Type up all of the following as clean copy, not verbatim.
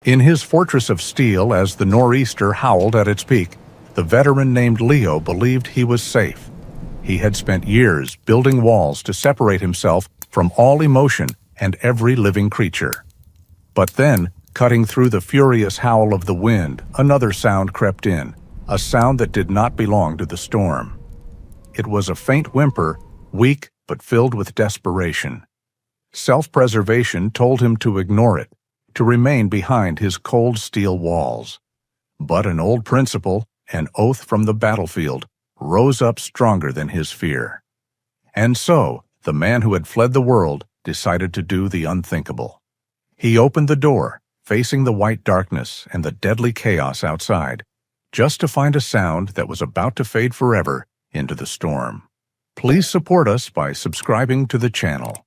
In his fortress of steel, as the nor'easter howled at its peak, the veteran named Leo believed he was safe. He had spent years building walls to separate himself from all emotion and every living creature. But then, cutting through the furious howl of the wind, another sound crept in, a sound that did not belong to the storm. It was a faint whimper, weak but filled with desperation. Self-preservation told him to ignore it, to remain behind his cold steel walls. But an old principle, an oath from the battlefield, rose up stronger than his fear. And so, the man who had fled the world decided to do the unthinkable. He opened the door, facing the white darkness and the deadly chaos outside, just to find a sound that was about to fade forever into the storm. Please support us by subscribing to the channel.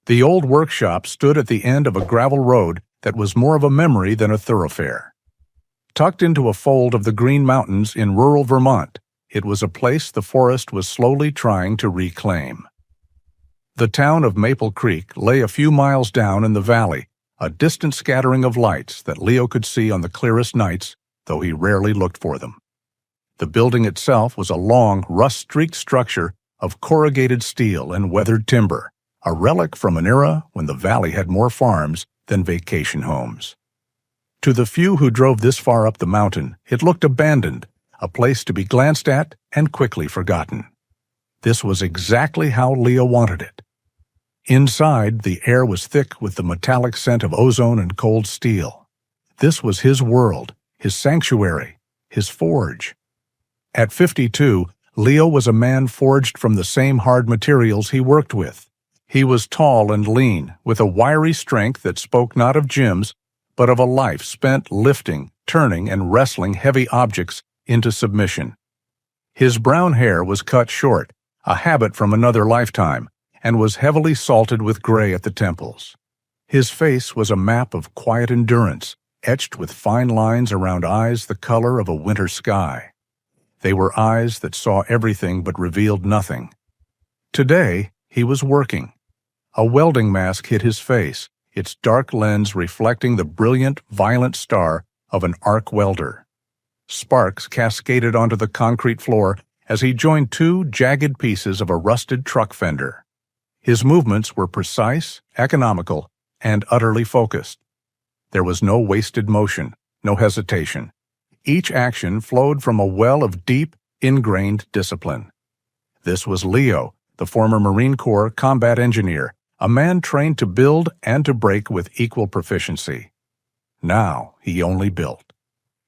The old workshop stood at the end of a gravel road that was more of a memory than a thoroughfare. Tucked into a fold of the Green Mountains in rural Vermont, it was a place the forest was slowly trying to reclaim. The town of Maple Creek lay a few miles down in the valley, a distant scattering of lights that Leo could see on the clearest nights, though he rarely looked for them. The building itself was a long, rust-streaked structure of corrugated steel and weathered timber, a relic from an era when the valley had more farms than vacation homes. To the few who drove this far up the mountain, it looked abandoned, a place to be glanced at and quickly forgotten. This was exactly how Leo wanted it. Inside, the air was thick with the metallic scent of ozone and cold steel. This was his world, his sanctuary, his forge. At 52, Leo was a man forged from the same hard materials he worked with. He was tall and lean, with a wiry strength that spoke not of gyms, but of a life spent lifting, turning, and wrestling heavy objects into submission. His brown hair was cut short, a habit from another lifetime, and was heavily salted with gray at the temples. His face was a map of quiet endurance, etched with fine lines around eyes the color of a winter sky. They were eyes that saw everything but revealed nothing. Today, he was working. A welding mask hid his face, its dark lens reflecting the brilliant, violent star of an arc welder. Sparks cascaded onto the concrete floor as he joined two jagged pieces of a rusted truck fender. His movements were precise, economical, and utterly focused. There was no wasted motion, no hesitation. Each action flowed from a well of deep, ingrained discipline. This was Leo, the former Marine Corps combat engineer, a man trained to build and to break with equal proficiency. Now he only built.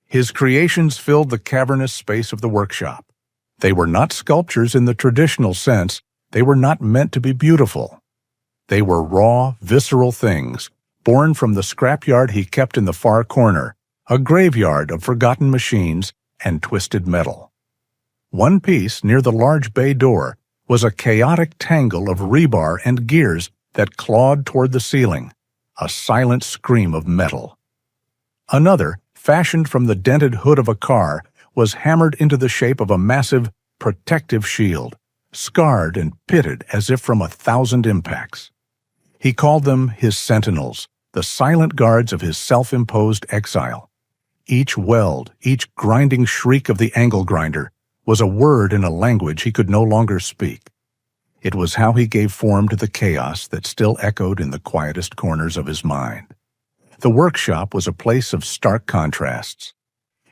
His creations filled the cavernous space of the workshop. They were not sculptures in the traditional sense. They were not meant to be beautiful. They were raw, visceral things, born from the scrapyard he kept in the far corner, a graveyard of forgotten machines and twisted metal. One piece near the large bay door was a chaotic tangle of rebar and gears that clawed toward the ceiling, a silent scream of metal. Another, fashioned from the dented hood of a car, was hammered into the shape of a massive, protective shield, scarred and pitted as if from 1,000 impacts. He called them his sentinels, the silent guards of his self-imposed exile. Each weld, each grinding shriek of the angle grinder, was a word in a language he could no longer speak. It was how he gave form to the chaos that still echoed in the quietest corners of his mind. The workshop was a place of stark contrasts.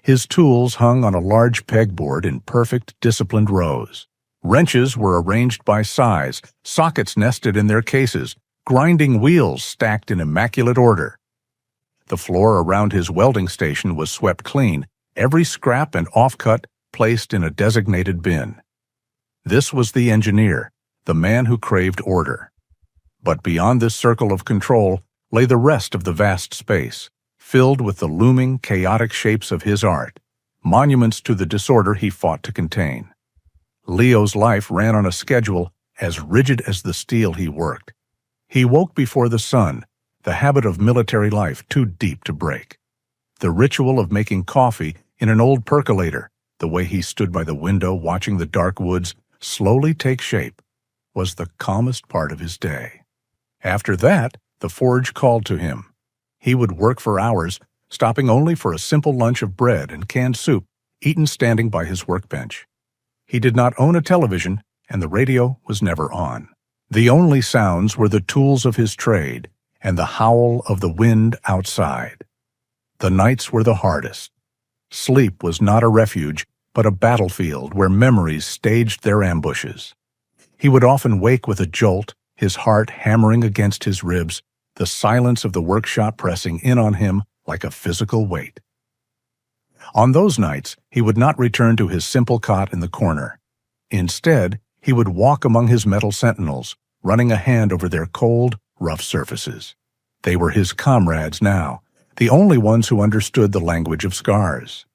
His tools hung on a large pegboard in perfect, disciplined rows. Wrenches were arranged by size, sockets nested in their cases, grinding wheels stacked in immaculate order. The floor around his welding station was swept clean, every scrap and offcut placed in a designated bin. This was the engineer, the man who craved order. But beyond this circle of control lay the rest of the vast space, filled with the looming, chaotic shapes of his art, monuments to the disorder he fought to contain. Leo's life ran on a schedule as rigid as the steel he worked. He woke before the sun, the habit of military life too deep to break. The ritual of making coffee in an old percolator, the way he stood by the window watching the dark woods slowly take shape, was the calmest part of his day. After that, the forge called to him. He would work for hours, stopping only for a simple lunch of bread and canned soup, eaten standing by his workbench. He did not own a television, and the radio was never on. The only sounds were the tools of his trade and the howl of the wind outside. The nights were the hardest. Sleep was not a refuge, but a battlefield where memories staged their ambushes. He would often wake with a jolt, his heart hammering against his ribs, the silence of the workshop pressing in on him like a physical weight. On those nights, he would not return to his simple cot in the corner. Instead, he would walk among his metal sentinels, running a hand over their cold, rough surfaces. They were his comrades now, the only ones who understood the language of scars.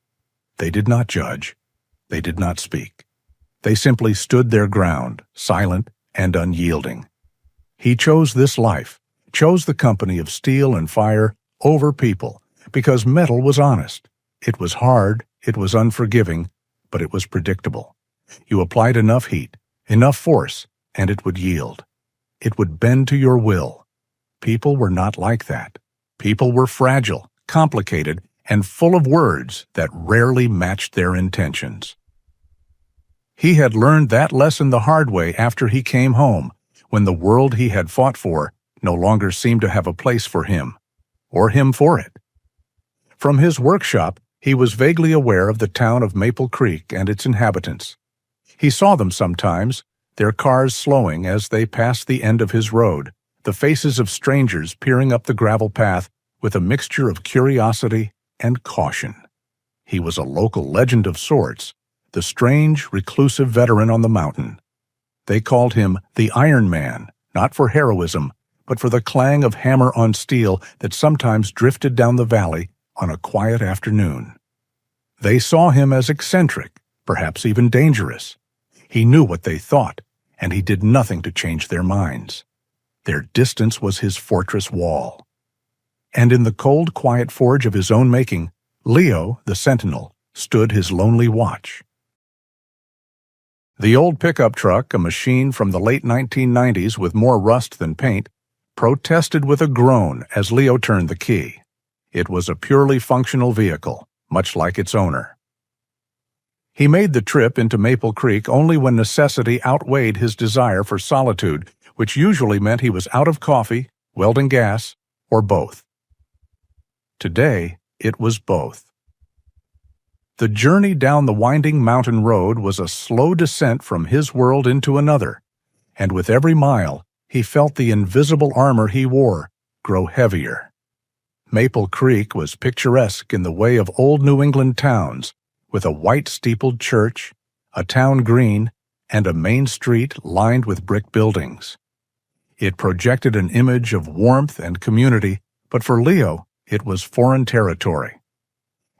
They did not judge. They did not speak. They simply stood their ground, silent and unyielding. He chose this life, chose the company of steel and fire over people, because metal was honest. It was hard, it was unforgiving, but it was predictable. You applied enough heat, enough force, and it would yield. It would bend to your will. People were not like that. People were fragile, complicated, and full of words that rarely matched their intentions. He had learned that lesson the hard way after he came home, when the world he had fought for no longer seemed to have a place for him, or him for it. From his workshop, he was vaguely aware of the town of Maple Creek and its inhabitants. He saw them sometimes, their cars slowing as they passed the end of his road, the faces of strangers peering up the gravel path with a mixture of curiosity and caution. He was a local legend of sorts, the strange, reclusive veteran on the mountain. They called him the Iron Man, not for heroism, but for the clang of hammer on steel that sometimes drifted down the valley on a quiet afternoon. They saw him as eccentric, perhaps even dangerous. He knew what they thought, and he did nothing to change their minds. Their distance was his fortress wall. And in the cold, quiet forge of his own making, Leo, the sentinel, stood his lonely watch. The old pickup truck, a machine from the late 1990s with more rust than paint, protested with a groan as Leo turned the key. It was a purely functional vehicle, much like its owner. He made the trip into Maple Creek only when necessity outweighed his desire for solitude, which usually meant he was out of coffee, welding gas, or both. Today, it was both. The journey down the winding mountain road was a slow descent from his world into another, and with every mile, he felt the invisible armor he wore grow heavier. Maple Creek was picturesque in the way of old New England towns, with a white-steepled church, a town green, and a main street lined with brick buildings. It projected an image of warmth and community, but for Leo, it was foreign territory.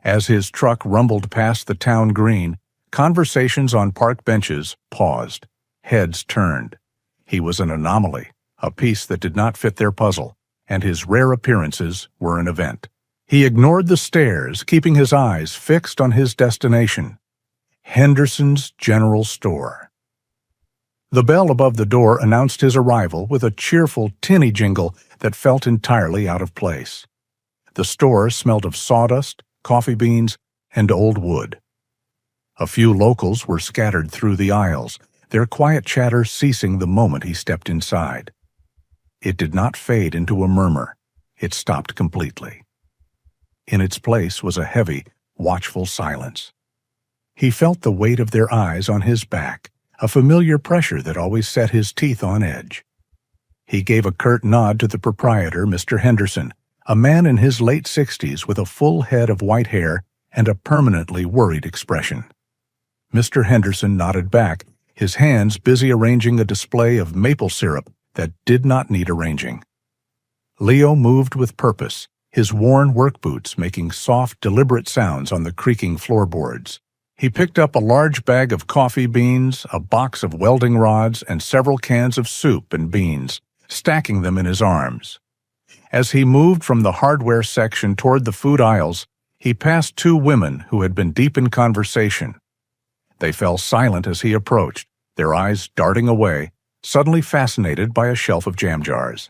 As his truck rumbled past the town green, conversations on park benches paused, heads turned. He was an anomaly, a piece that did not fit their puzzle, and his rare appearances were an event. He ignored the stares, keeping his eyes fixed on his destination, Henderson's General Store. The bell above the door announced his arrival with a cheerful, tinny jingle that felt entirely out of place. The store smelled of sawdust, coffee beans, and old wood. A few locals were scattered through the aisles, their quiet chatter ceasing the moment he stepped inside. It did not fade into a murmur. It stopped completely. In its place was a heavy, watchful silence. He felt the weight of their eyes on his back, a familiar pressure that always set his teeth on edge. He gave a curt nod to the proprietor, Mr. Henderson, a man in his late 60s with a full head of white hair and a permanently worried expression. Mr. Henderson nodded back, his hands busy arranging a display of maple syrup that did not need arranging. Leo moved with purpose, his worn work boots making soft, deliberate sounds on the creaking floorboards. He picked up a large bag of coffee beans, a box of welding rods, and several cans of soup and beans, stacking them in his arms. As he moved from the hardware section toward the food aisles, he passed two women who had been deep in conversation. They fell silent as he approached, their eyes darting away, suddenly fascinated by a shelf of jam jars.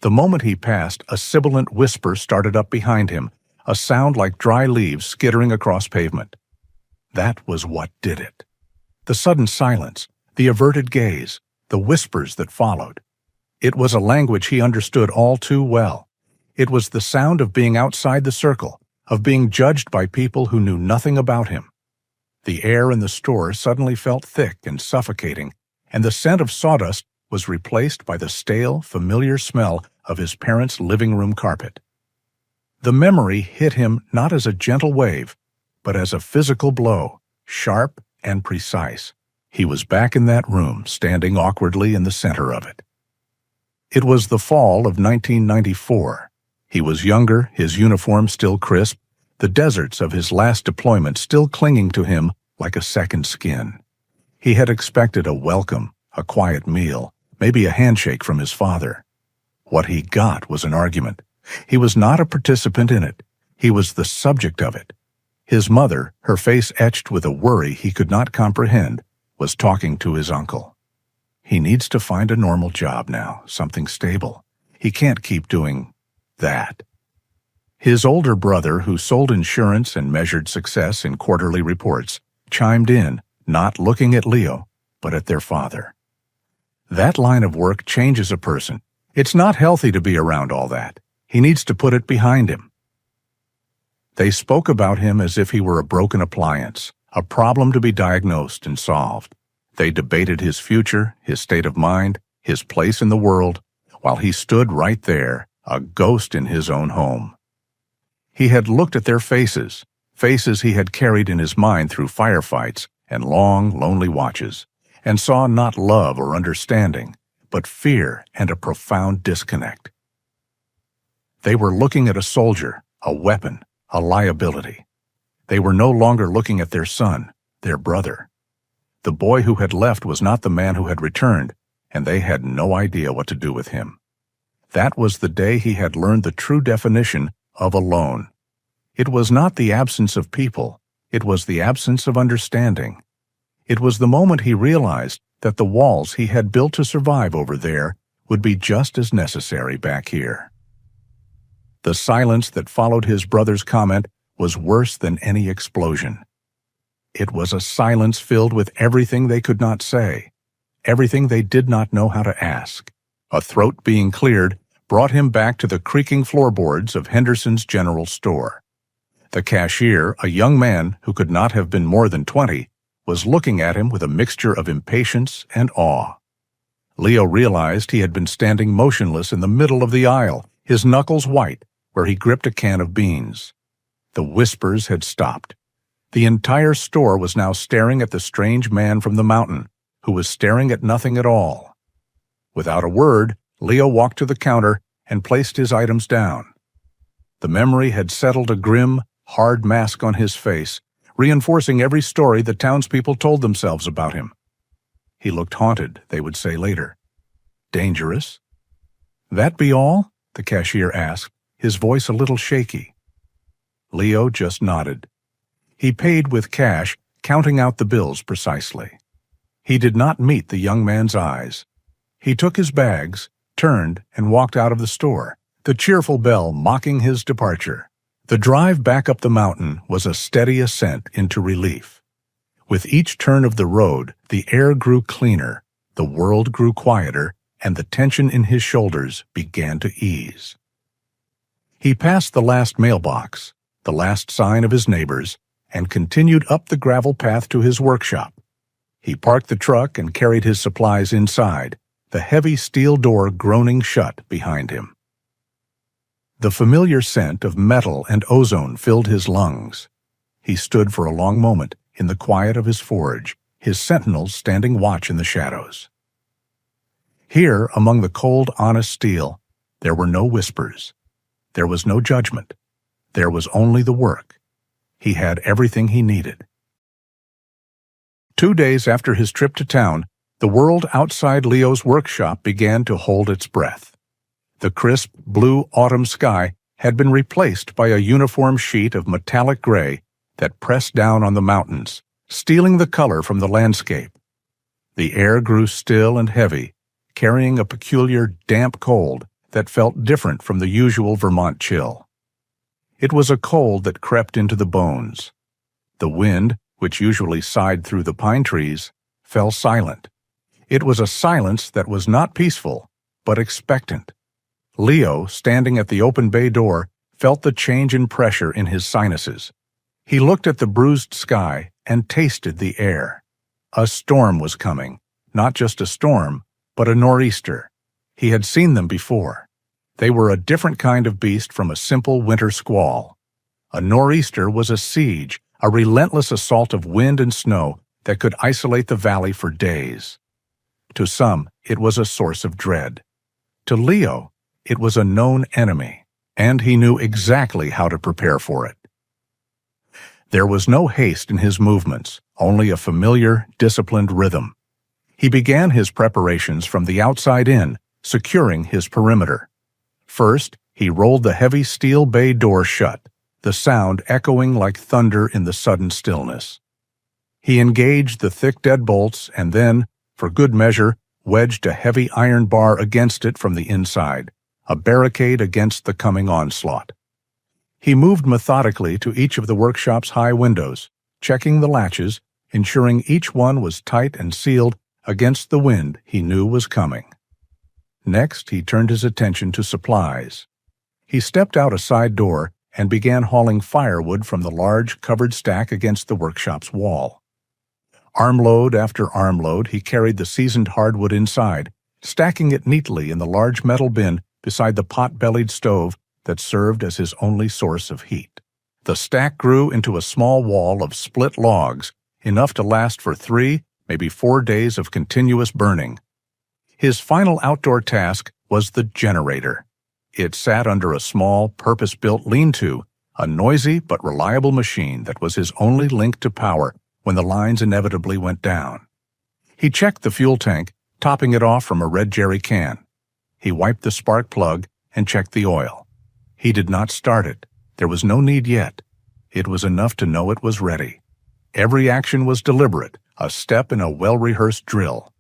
The moment he passed, a sibilant whisper started up behind him, a sound like dry leaves skittering across pavement. That was what did it. The sudden silence, the averted gaze, the whispers that followed. It was a language he understood all too well. It was the sound of being outside the circle, of being judged by people who knew nothing about him. The air in the store suddenly felt thick and suffocating, and the scent of sawdust was replaced by the stale, familiar smell of his parents' living room carpet. The memory hit him not as a gentle wave, but as a physical blow, sharp and precise. He was back in that room, standing awkwardly in the center of it. It was the fall of 1994. He was younger, his uniform still crisp, the deserts of his last deployment still clinging to him like a second skin. He had expected a welcome, a quiet meal, maybe a handshake from his father. What he got was an argument. He was not a participant in it. He was the subject of it. His mother, her face etched with a worry he could not comprehend, was talking to his uncle. He needs to find a normal job now, something stable. He can't keep doing that. His older brother, who sold insurance and measured success in quarterly reports, chimed in, not looking at Leo, but at their father. That line of work changes a person. It's not healthy to be around all that. He needs to put it behind him. They spoke about him as if he were a broken appliance, a problem to be diagnosed and solved. They debated his future, his state of mind, his place in the world, while he stood right there, a ghost in his own home. He had looked at their faces, faces he had carried in his mind through firefights and long, lonely watches, and saw not love or understanding, but fear and a profound disconnect. They were looking at a soldier, a weapon, a liability. They were no longer looking at their son, their brother. The boy who had left was not the man who had returned, and they had no idea what to do with him. That was the day he had learned the true definition of alone. It was not the absence of people, it was the absence of understanding. It was the moment he realized that the walls he had built to survive over there would be just as necessary back here. The silence that followed his brother's comment was worse than any explosion. It was a silence filled with everything they could not say, everything they did not know how to ask. A throat being cleared brought him back to the creaking floorboards of Henderson's General Store. The cashier, a young man who could not have been more than 20, was looking at him with a mixture of impatience and awe. Leo realized he had been standing motionless in the middle of the aisle, his knuckles white, where he gripped a can of beans. The whispers had stopped. The entire store was now staring at the strange man from the mountain, who was staring at nothing at all. Without a word, Leo walked to the counter and placed his items down. The memory had settled a grim, hard mask on his face, reinforcing every story the townspeople told themselves about him. He looked haunted, they would say later. Dangerous? That be all? The cashier asked, his voice a little shaky. Leo just nodded. He paid with cash, counting out the bills precisely. He did not meet the young man's eyes. He took his bags, turned, and walked out of the store, the cheerful bell mocking his departure. The drive back up the mountain was a steady ascent into relief. With each turn of the road, the air grew cleaner, the world grew quieter, and the tension in his shoulders began to ease. He passed the last mailbox, the last sign of his neighbors, and continued up the gravel path to his workshop. He parked the truck and carried his supplies inside, the heavy steel door groaning shut behind him. The familiar scent of metal and ozone filled his lungs. He stood for a long moment in the quiet of his forge, his sentinels standing watch in the shadows. Here, among the cold, honest steel, there were no whispers. There was no judgment. There was only the work. He had everything he needed. 2 days after his trip to town, the world outside Leo's workshop began to hold its breath. The crisp, blue autumn sky had been replaced by a uniform sheet of metallic gray that pressed down on the mountains, stealing the color from the landscape. The air grew still and heavy, carrying a peculiar damp cold that felt different from the usual Vermont chill. It was a cold that crept into the bones. The wind, which usually sighed through the pine trees, fell silent. It was a silence that was not peaceful, but expectant. Leo, standing at the open bay door, felt the change in pressure in his sinuses. He looked at the bruised sky and tasted the air. A storm was coming, not just a storm, but a nor'easter. He had seen them before. They were a different kind of beast from a simple winter squall. A nor'easter was a siege, a relentless assault of wind and snow that could isolate the valley for days. To some, it was a source of dread. To Leo, it was a known enemy, and he knew exactly how to prepare for it. There was no haste in his movements, only a familiar, disciplined rhythm. He began his preparations from the outside in, securing his perimeter. First, he rolled the heavy steel bay door shut, the sound echoing like thunder in the sudden stillness. He engaged the thick deadbolts and then, for good measure, wedged a heavy iron bar against it from the inside, a barricade against the coming onslaught. He moved methodically to each of the workshop's high windows, checking the latches, ensuring each one was tight and sealed against the wind he knew was coming. Next, he turned his attention to supplies. He stepped out a side door and began hauling firewood from the large covered stack against the workshop's wall. Armload after armload, he carried the seasoned hardwood inside, stacking it neatly in the large metal bin beside the pot-bellied stove that served as his only source of heat. The stack grew into a small wall of split logs, enough to last for 3, maybe 4 days of continuous burning. His final outdoor task was the generator. It sat under a small, purpose-built lean-to, a noisy but reliable machine that was his only link to power when the lines inevitably went down. He checked the fuel tank, topping it off from a red jerry can. He wiped the spark plug and checked the oil. He did not start it. There was no need yet. It was enough to know it was ready. Every action was deliberate, a step in a well-rehearsed drill.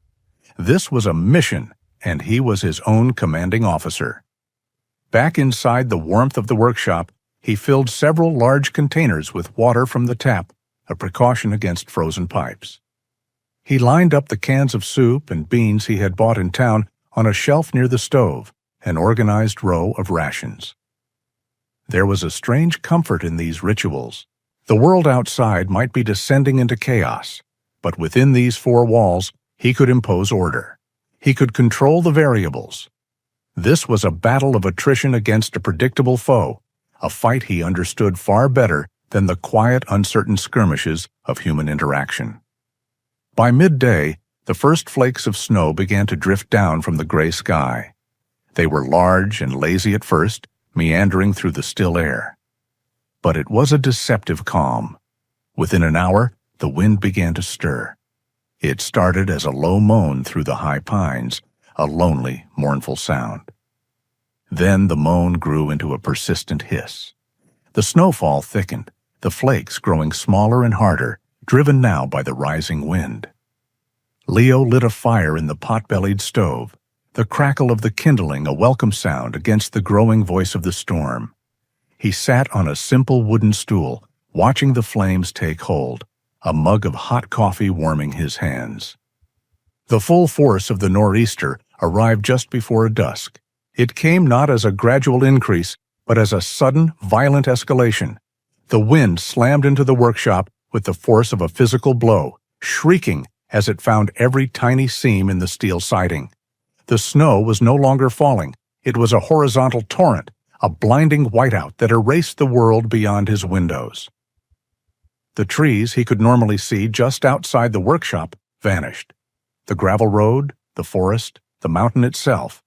This was a mission, and he was his own commanding officer. Back inside the warmth of the workshop, he filled several large containers with water from the tap, a precaution against frozen pipes. He lined up the cans of soup and beans he had bought in town on a shelf near the stove, an organized row of rations. There was a strange comfort in these rituals. The world outside might be descending into chaos, but within these 4 walls, he could impose order. He could control the variables. This was a battle of attrition against a predictable foe, a fight he understood far better than the quiet, uncertain skirmishes of human interaction. By midday, the first flakes of snow began to drift down from the gray sky. They were large and lazy at first, meandering through the still air. But it was a deceptive calm. Within an hour, the wind began to stir. It started as a low moan through the high pines, a lonely, mournful sound. Then the moan grew into a persistent hiss. The snowfall thickened, the flakes growing smaller and harder, driven now by the rising wind. Leo lit a fire in the pot-bellied stove, the crackle of the kindling a welcome sound against the growing voice of the storm. He sat on a simple wooden stool, watching the flames take hold, a mug of hot coffee warming his hands. The full force of the nor'easter arrived just before dusk. It came not as a gradual increase, but as a sudden, violent escalation. The wind slammed into the workshop with the force of a physical blow, shrieking as it found every tiny seam in the steel siding. The snow was no longer falling. It was a horizontal torrent, a blinding whiteout that erased the world beyond his windows. The trees he could normally see just outside the workshop vanished. The gravel road, the forest, the mountain itself,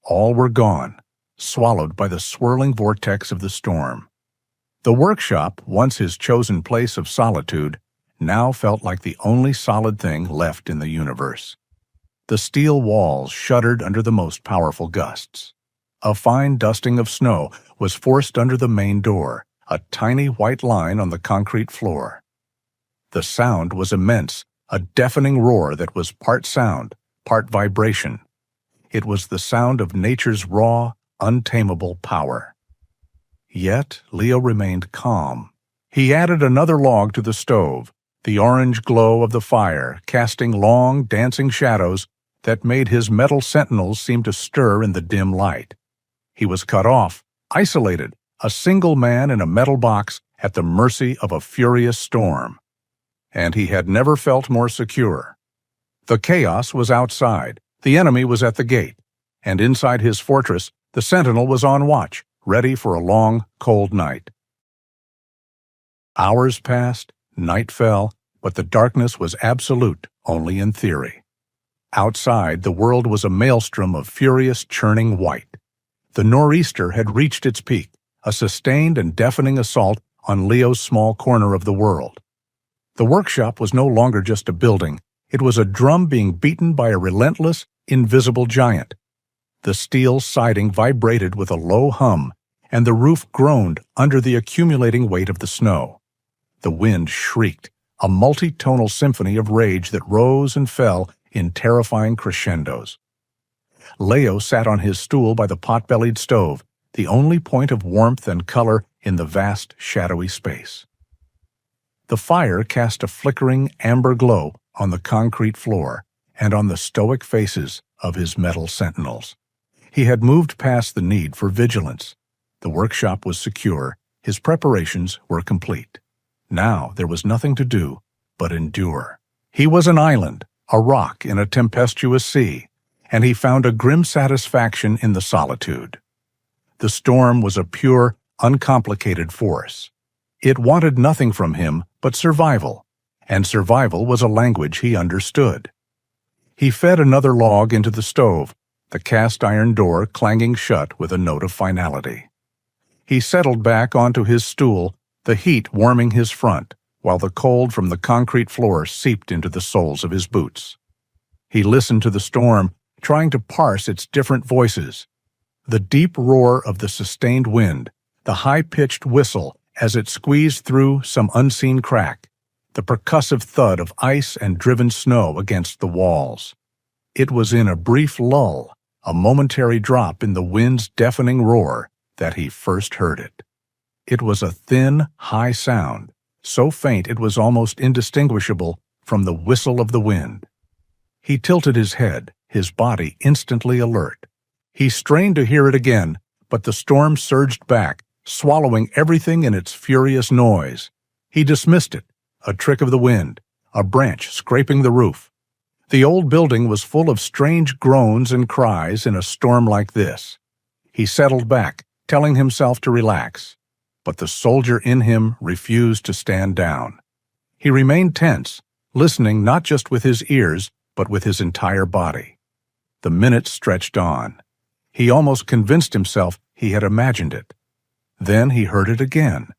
all were gone, swallowed by the swirling vortex of the storm. The workshop, once his chosen place of solitude, now felt like the only solid thing left in the universe. The steel walls shuddered under the most powerful gusts. A fine dusting of snow was forced under the main door, a tiny white line on the concrete floor. The sound was immense, a deafening roar that was part sound, part vibration. It was the sound of nature's raw, untamable power. Yet Leo remained calm. He added another log to the stove, the orange glow of the fire casting long, dancing shadows that made his metal sentinels seem to stir in the dim light. He was cut off, isolated, a single man in a metal box at the mercy of a furious storm. And he had never felt more secure. The chaos was outside, the enemy was at the gate, and inside his fortress, the sentinel was on watch, ready for a long, cold night. Hours passed, night fell, but the darkness was absolute only in theory. Outside, the world was a maelstrom of furious, churning white. The nor'easter had reached its peak, a sustained and deafening assault on Leo's small corner of the world. The workshop was no longer just a building, it was a drum being beaten by a relentless, invisible giant. The steel siding vibrated with a low hum, and the roof groaned under the accumulating weight of the snow. The wind shrieked, a multi-tonal symphony of rage that rose and fell in terrifying crescendos. Leo sat on his stool by the pot-bellied stove, the only point of warmth and color in the vast, shadowy space. The fire cast a flickering amber glow on the concrete floor and on the stoic faces of his metal sentinels. He had moved past the need for vigilance. The workshop was secure, his preparations were complete. Now there was nothing to do but endure. He was an island, a rock in a tempestuous sea, and he found a grim satisfaction in the solitude. The storm was a pure, uncomplicated force. It wanted nothing from him but survival, and survival was a language he understood. He fed another log into the stove, the cast-iron door clanging shut with a note of finality. He settled back onto his stool, the heat warming his front, while the cold from the concrete floor seeped into the soles of his boots. He listened to the storm, trying to parse its different voices. The deep roar of the sustained wind, the high-pitched whistle as it squeezed through some unseen crack, the percussive thud of ice and driven snow against the walls. It was in a brief lull, a momentary drop in the wind's deafening roar, that he first heard it. It was a thin, high sound, so faint it was almost indistinguishable from the whistle of the wind. He tilted his head, his body instantly alert. He strained to hear it again, but the storm surged back, swallowing everything in its furious noise. He dismissed it, a trick of the wind, a branch scraping the roof. The old building was full of strange groans and cries in a storm like this. He settled back, telling himself to relax, but the soldier in him refused to stand down. He remained tense, listening not just with his ears, but with his entire body. The minutes stretched on. He almost convinced himself he had imagined it. Then he heard it again.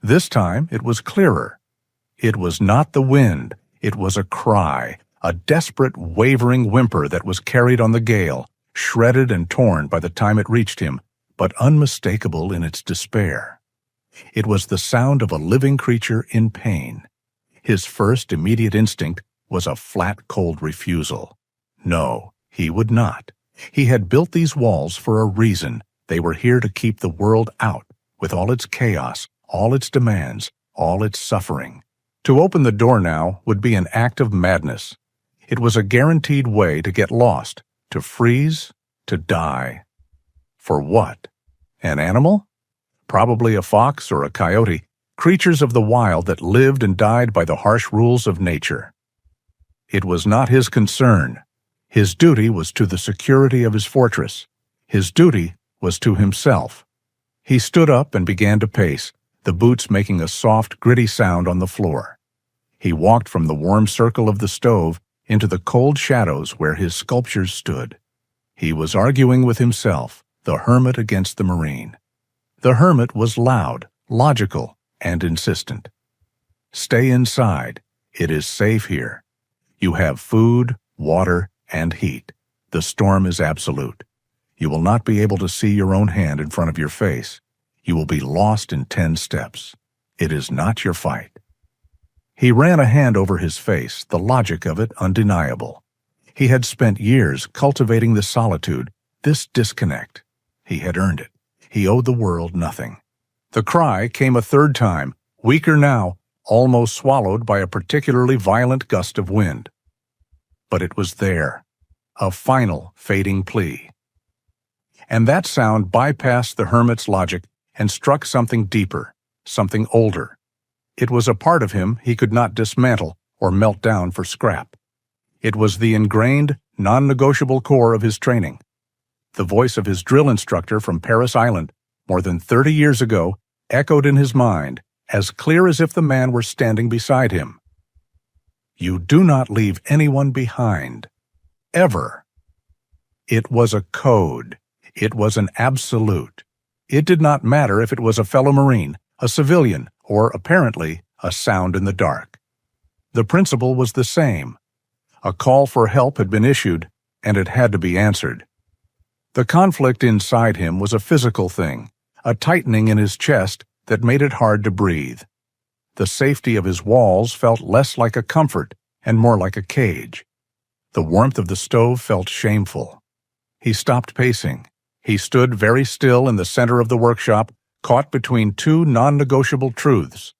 This time it was clearer. It was not the wind, it was a cry, a desperate, wavering whimper that was carried on the gale, shredded and torn by the time it reached him, but unmistakable in its despair. It was the sound of a living creature in pain. His first immediate instinct was a flat, cold refusal. No, he would not. He had built these walls for a reason. They were here to keep the world out, with all its chaos, all its demands, all its suffering. To open the door now would be an act of madness. It was a guaranteed way to get lost, to freeze, to die. For what? An animal? Probably a fox or a coyote, creatures of the wild that lived and died by the harsh rules of nature. It was not his concern. His duty was to the security of his fortress. His duty was to himself. He stood up and began to pace, the boots making a soft, gritty sound on the floor. He walked from the warm circle of the stove into the cold shadows where his sculptures stood. He was arguing with himself, the hermit against the marine. The hermit was loud, logical, and insistent. Stay inside. It is safe here. You have food, water, and heat. The storm is absolute. You will not be able to see your own hand in front of your face. You will be lost in 10 steps. It is not your fight. He ran a hand over his face, the logic of it undeniable. He had spent years cultivating this solitude, this disconnect. He had earned it. He owed the world nothing. The cry came a third time, weaker now, almost swallowed by a particularly violent gust of wind. But it was there, a final, fading plea. And that sound bypassed the hermit's logic and struck something deeper, something older. It was a part of him he could not dismantle or melt down for scrap. It was the ingrained, non-negotiable core of his training. The voice of his drill instructor from Paris Island, more than 30 years ago, echoed in his mind, as clear as if the man were standing beside him. You do not leave anyone behind. Ever. It was a code. It was an absolute. It did not matter if it was a fellow Marine, a civilian, or, apparently, a sound in the dark. The principle was the same. A call for help had been issued, and it had to be answered. The conflict inside him was a physical thing, a tightening in his chest that made it hard to breathe. The safety of his walls felt less like a comfort and more like a cage. The warmth of the stove felt shameful. He stopped pacing. He stood very still in the center of the workshop, caught between two non-negotiable truths.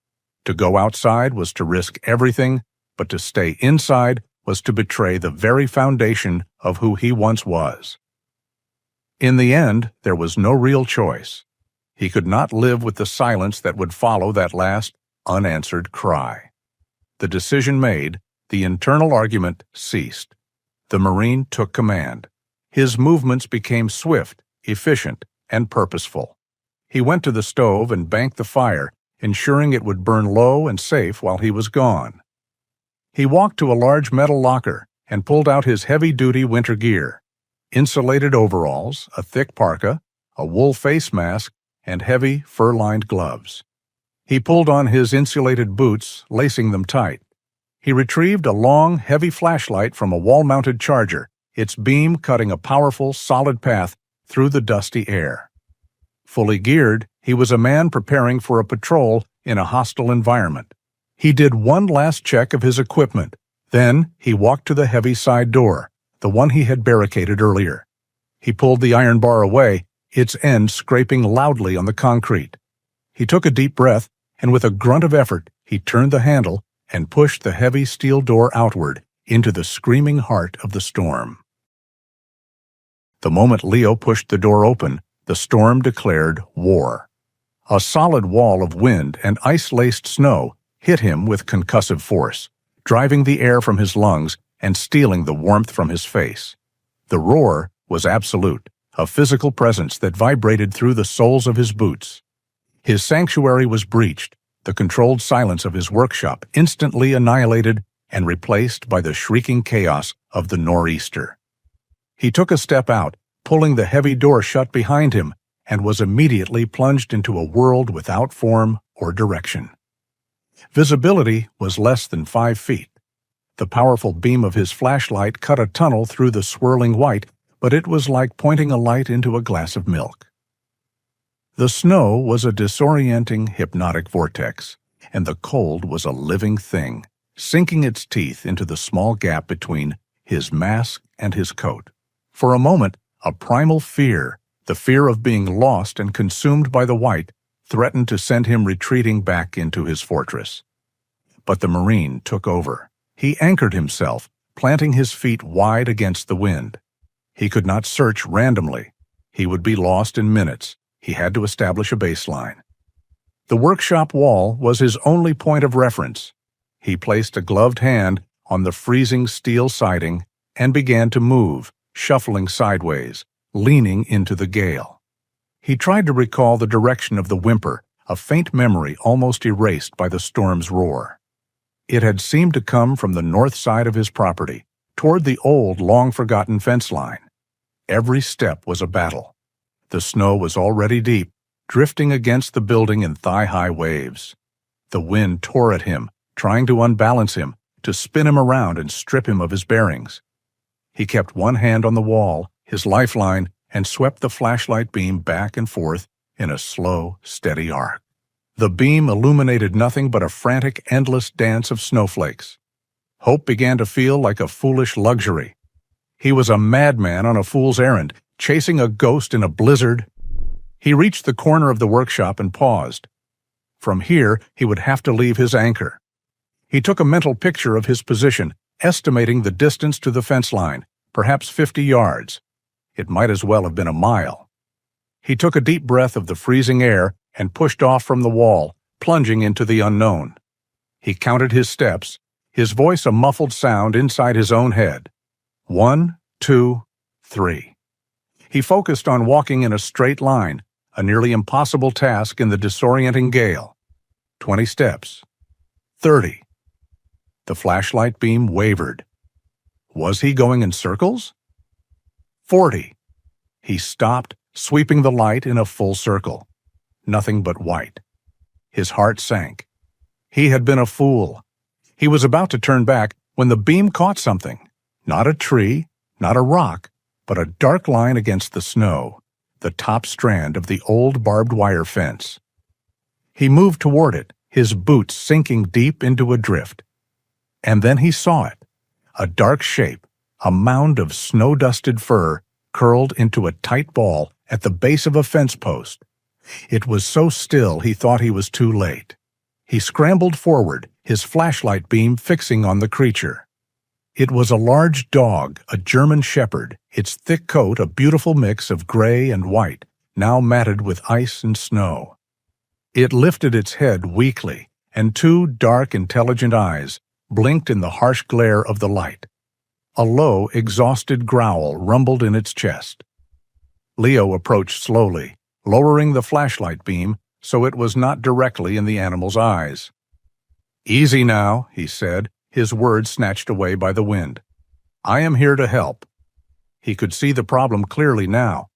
To go outside was to risk everything, but to stay inside was to betray the very foundation of who he once was. In the end, there was no real choice. He could not live with the silence that would follow that last, unanswered cry. The decision made, the internal argument ceased. The Marine took command. His movements became swift, efficient, and purposeful. He went to the stove and banked the fire, ensuring it would burn low and safe while he was gone. He walked to a large metal locker and pulled out his heavy-duty winter gear: insulated overalls, a thick parka, a wool face mask, and heavy, fur-lined gloves. He pulled on his insulated boots, lacing them tight. He retrieved a long, heavy flashlight from a wall-mounted charger, its beam cutting a powerful, solid path through the dusty air. Fully geared, he was a man preparing for a patrol in a hostile environment. He did one last check of his equipment. Then he walked to the heavy side door, the one he had barricaded earlier. He pulled the iron bar away, its end scraping loudly on the concrete. He took a deep breath, and with a grunt of effort, he turned the handle and pushed the heavy steel door outward into the screaming heart of the storm. The moment Leo pushed the door open, the storm declared war. A solid wall of wind and ice-laced snow hit him with concussive force, driving the air from his lungs and stealing the warmth from his face. The roar was absolute, a physical presence that vibrated through the soles of his boots. His sanctuary was breached, the controlled silence of his workshop instantly annihilated and replaced by the shrieking chaos of the nor'easter. He took a step out, pulling the heavy door shut behind him, and was immediately plunged into a world without form or direction. Visibility was less than 5 feet. The powerful beam of his flashlight cut a tunnel through the swirling white, but it was like pointing a light into a glass of milk. The snow was a disorienting, hypnotic vortex, and the cold was a living thing, sinking its teeth into the small gap between his mask and his coat. For a moment, a primal fear, the fear of being lost and consumed by the white, threatened to send him retreating back into his fortress. But the Marine took over. He anchored himself, planting his feet wide against the wind. He could not search randomly. He would be lost in minutes. He had to establish a baseline. The workshop wall was his only point of reference. He placed a gloved hand on the freezing steel siding and began to move, shuffling sideways, leaning into the gale. He tried to recall the direction of the whimper, a faint memory almost erased by the storm's roar. It had seemed to come from the north side of his property, toward the old, long-forgotten fence line. Every step was a battle. The snow was already deep, drifting against the building in thigh-high waves. The wind tore at him, trying to unbalance him, to spin him around and strip him of his bearings. He kept one hand on the wall, his lifeline, and swept the flashlight beam back and forth in a slow, steady arc. The beam illuminated nothing but a frantic, endless dance of snowflakes. Hope began to feel like a foolish luxury. He was a madman on a fool's errand, chasing a ghost in a blizzard, He reached the corner of the workshop and paused. From here, he would have to leave his anchor. He took a mental picture of his position, estimating the distance to the fence line, perhaps 50 yards. It might as well have been a mile. He took a deep breath of the freezing air and pushed off from the wall, plunging into the unknown. He counted his steps, his voice a muffled sound inside his own head. 1, 2, 3. He focused on walking in a straight line, a nearly impossible task in the disorienting gale. 20 steps. 30. The flashlight beam wavered. Was he going in circles? 40. He stopped, sweeping the light in a full circle. Nothing but white. His heart sank. He had been a fool. He was about to turn back when the beam caught something. Not a tree, not a rock, but a dark line against the snow, the top strand of the old barbed wire fence. He moved toward it, his boots sinking deep into a drift. And then he saw it, a dark shape, a mound of snow-dusted fur curled into a tight ball at the base of a fence post. It was so still he thought he was too late. He scrambled forward, his flashlight beam fixing on the creature. It was a large dog, a German shepherd, its thick coat a beautiful mix of gray and white, now matted with ice and snow. It lifted its head weakly, and two dark, intelligent eyes blinked in the harsh glare of the light. A low, exhausted growl rumbled in its chest. Leo approached slowly, lowering the flashlight beam so it was not directly in the animal's eyes. "Easy now," he said, his words snatched away by the wind. "I am here to help." He could see the problem clearly now.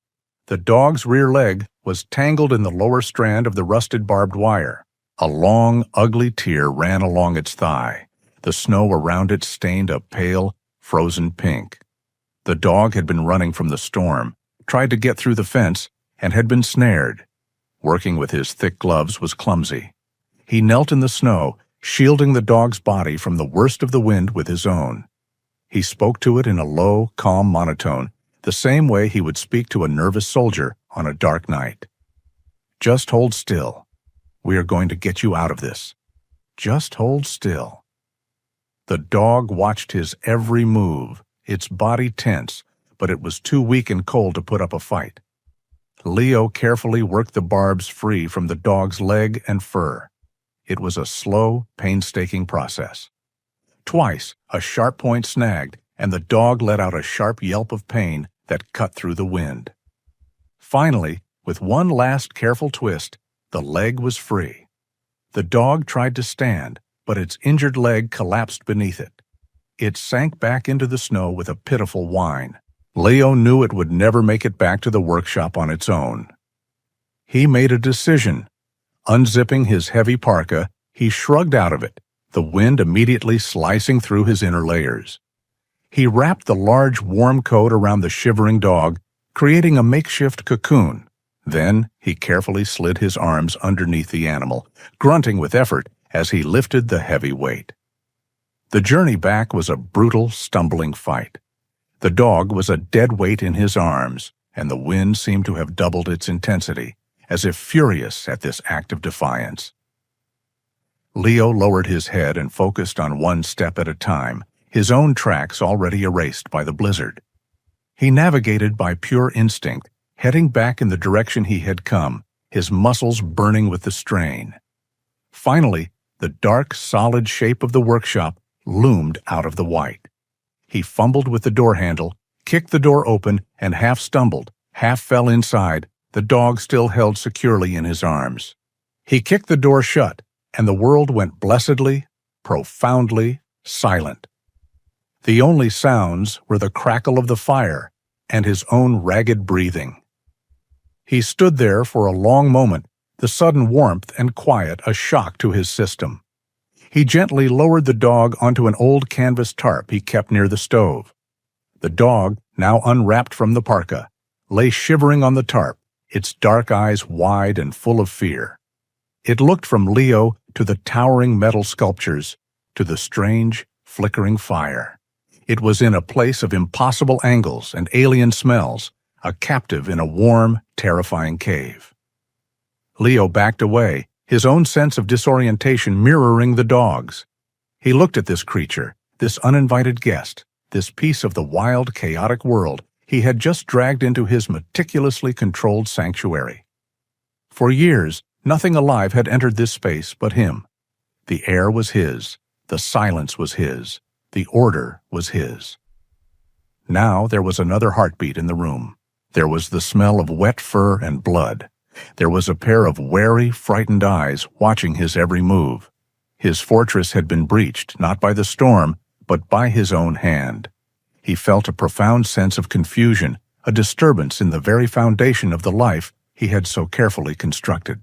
The dog's rear leg was tangled in the lower strand of the rusted barbed wire. A long, ugly tear ran along its thigh. The snow around it stained a pale, frozen pink. The dog had been running from the storm, tried to get through the fence, and had been snared. Working with his thick gloves was clumsy. He knelt in the snow, shielding the dog's body from the worst of the wind with his own. He spoke to it in a low, calm monotone, the same way he would speak to a nervous soldier on a dark night. "Just hold still. We are going to get you out of this. Just hold still." The dog watched his every move, its body tense, but it was too weak and cold to put up a fight. Leo carefully worked the barbs free from the dog's leg and fur. It was a slow, painstaking process. Twice, a sharp point snagged, and the dog let out a sharp yelp of pain that cut through the wind. Finally, with one last careful twist, the leg was free. The dog tried to stand, but its injured leg collapsed beneath it. It sank back into the snow with a pitiful whine. Leo knew it would never make it back to the workshop on its own. He made a decision. Unzipping his heavy parka, he shrugged out of it, the wind immediately slicing through his inner layers. He wrapped the large warm coat around the shivering dog, creating a makeshift cocoon. Then he carefully slid his arms underneath the animal, grunting with effort as he lifted the heavy weight. The journey back was a brutal, stumbling fight. The dog was a dead weight in his arms, and the wind seemed to have doubled its intensity, as if furious at this act of defiance. Leo lowered his head and focused on one step at a time, his own tracks already erased by the blizzard. He navigated by pure instinct, heading back in the direction he had come, his muscles burning with the strain. Finally, the dark, solid shape of the workshop loomed out of the white. He fumbled with the door handle, kicked the door open, and half stumbled, half fell inside, the dog still held securely in his arms. He kicked the door shut, and the world went blessedly, profoundly silent. The only sounds were the crackle of the fire and his own ragged breathing. He stood there for a long moment, the sudden warmth and quiet a shock to his system. He gently lowered the dog onto an old canvas tarp he kept near the stove. The dog, now unwrapped from the parka, lay shivering on the tarp, its dark eyes wide and full of fear. It looked from Leo to the towering metal sculptures, to the strange, flickering fire. It was in a place of impossible angles and alien smells, a captive in a warm, terrifying cave. Leo backed away, his own sense of disorientation mirroring the dog's. He looked at this creature, this uninvited guest, this piece of the wild, chaotic world he had just dragged into his meticulously controlled sanctuary. For years, nothing alive had entered this space but him. The air was his, the silence was his, the order was his. Now there was another heartbeat in the room. There was the smell of wet fur and blood. There was a pair of wary, frightened eyes watching his every move. His fortress had been breached, not by the storm, but by his own hand. He felt a profound sense of confusion, a disturbance in the very foundation of the life he had so carefully constructed.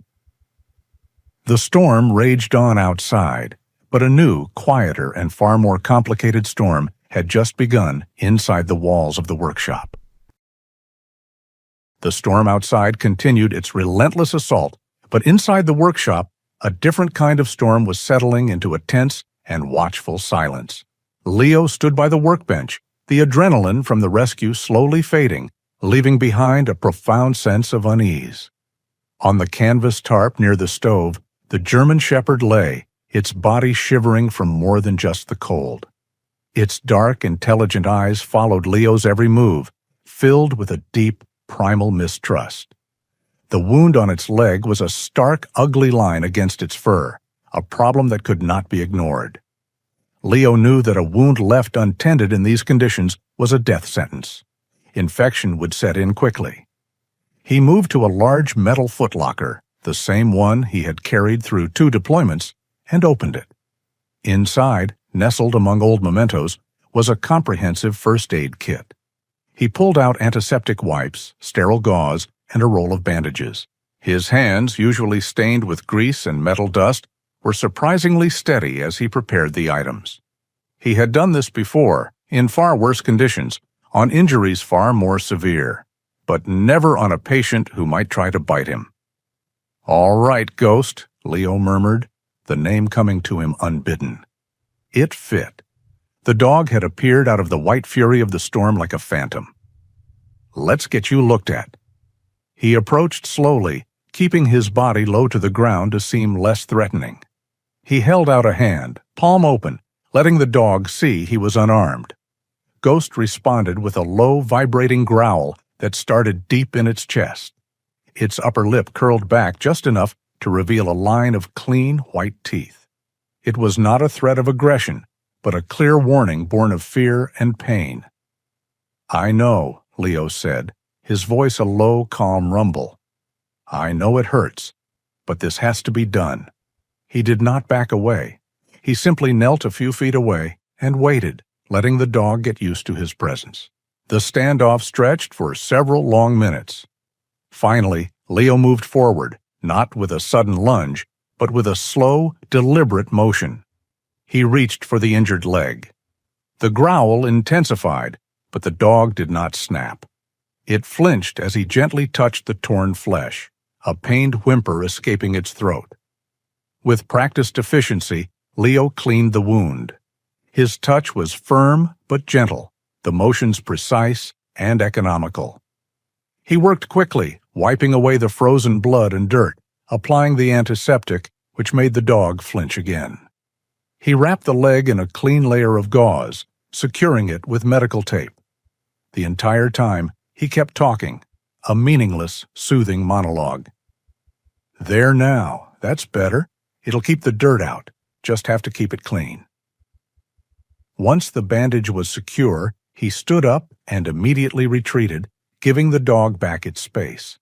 The storm raged on outside, but a new, quieter, and far more complicated storm had just begun inside the walls of the workshop. The storm outside continued its relentless assault, but inside the workshop, a different kind of storm was settling into a tense and watchful silence. Leo stood by the workbench, the adrenaline from the rescue slowly fading, leaving behind a profound sense of unease. On the canvas tarp near the stove, the German Shepherd lay, its body shivering from more than just the cold. Its dark, intelligent eyes followed Leo's every move, filled with a deep, primal mistrust. The wound on its leg was a stark, ugly line against its fur, a problem that could not be ignored. Leo knew that a wound left untended in these conditions was a death sentence. Infection would set in quickly. He moved to a large metal footlocker, the same one he had carried through 2 deployments, and opened it. Inside, nestled among old mementos, was a comprehensive first aid kit. He pulled out antiseptic wipes, sterile gauze, and a roll of bandages. His hands, usually stained with grease and metal dust, were surprisingly steady as he prepared the items. He had done this before, in far worse conditions, on injuries far more severe, but never on a patient who might try to bite him. "All right, Ghost," Leo murmured, the name coming to him unbidden. It fit. The dog had appeared out of the white fury of the storm like a phantom. "Let's get you looked at." He approached slowly, keeping his body low to the ground to seem less threatening. He held out a hand, palm open, letting the dog see he was unarmed. Ghost responded with a low, vibrating growl that started deep in its chest. Its upper lip curled back just enough to reveal a line of clean, white teeth. It was not a threat of aggression, but a clear warning born of fear and pain. "I know," Leo said, his voice a low, calm rumble. "I know it hurts, but this has to be done." He did not back away. He simply knelt a few feet away and waited, letting the dog get used to his presence. The standoff stretched for several long minutes. Finally, Leo moved forward, not with a sudden lunge, but with a slow, deliberate motion. He reached for the injured leg. The growl intensified, but the dog did not snap. It flinched as he gently touched the torn flesh, a pained whimper escaping its throat. With practiced efficiency, Leo cleaned the wound. His touch was firm but gentle, the motions precise and economical. He worked quickly, wiping away the frozen blood and dirt, applying the antiseptic, which made the dog flinch again. He wrapped the leg in a clean layer of gauze, securing it with medical tape. The entire time, he kept talking, a meaningless, soothing monologue. "There now, that's better. It'll keep the dirt out. Just have to keep it clean." Once the bandage was secure, he stood up and immediately retreated, giving the dog back its space.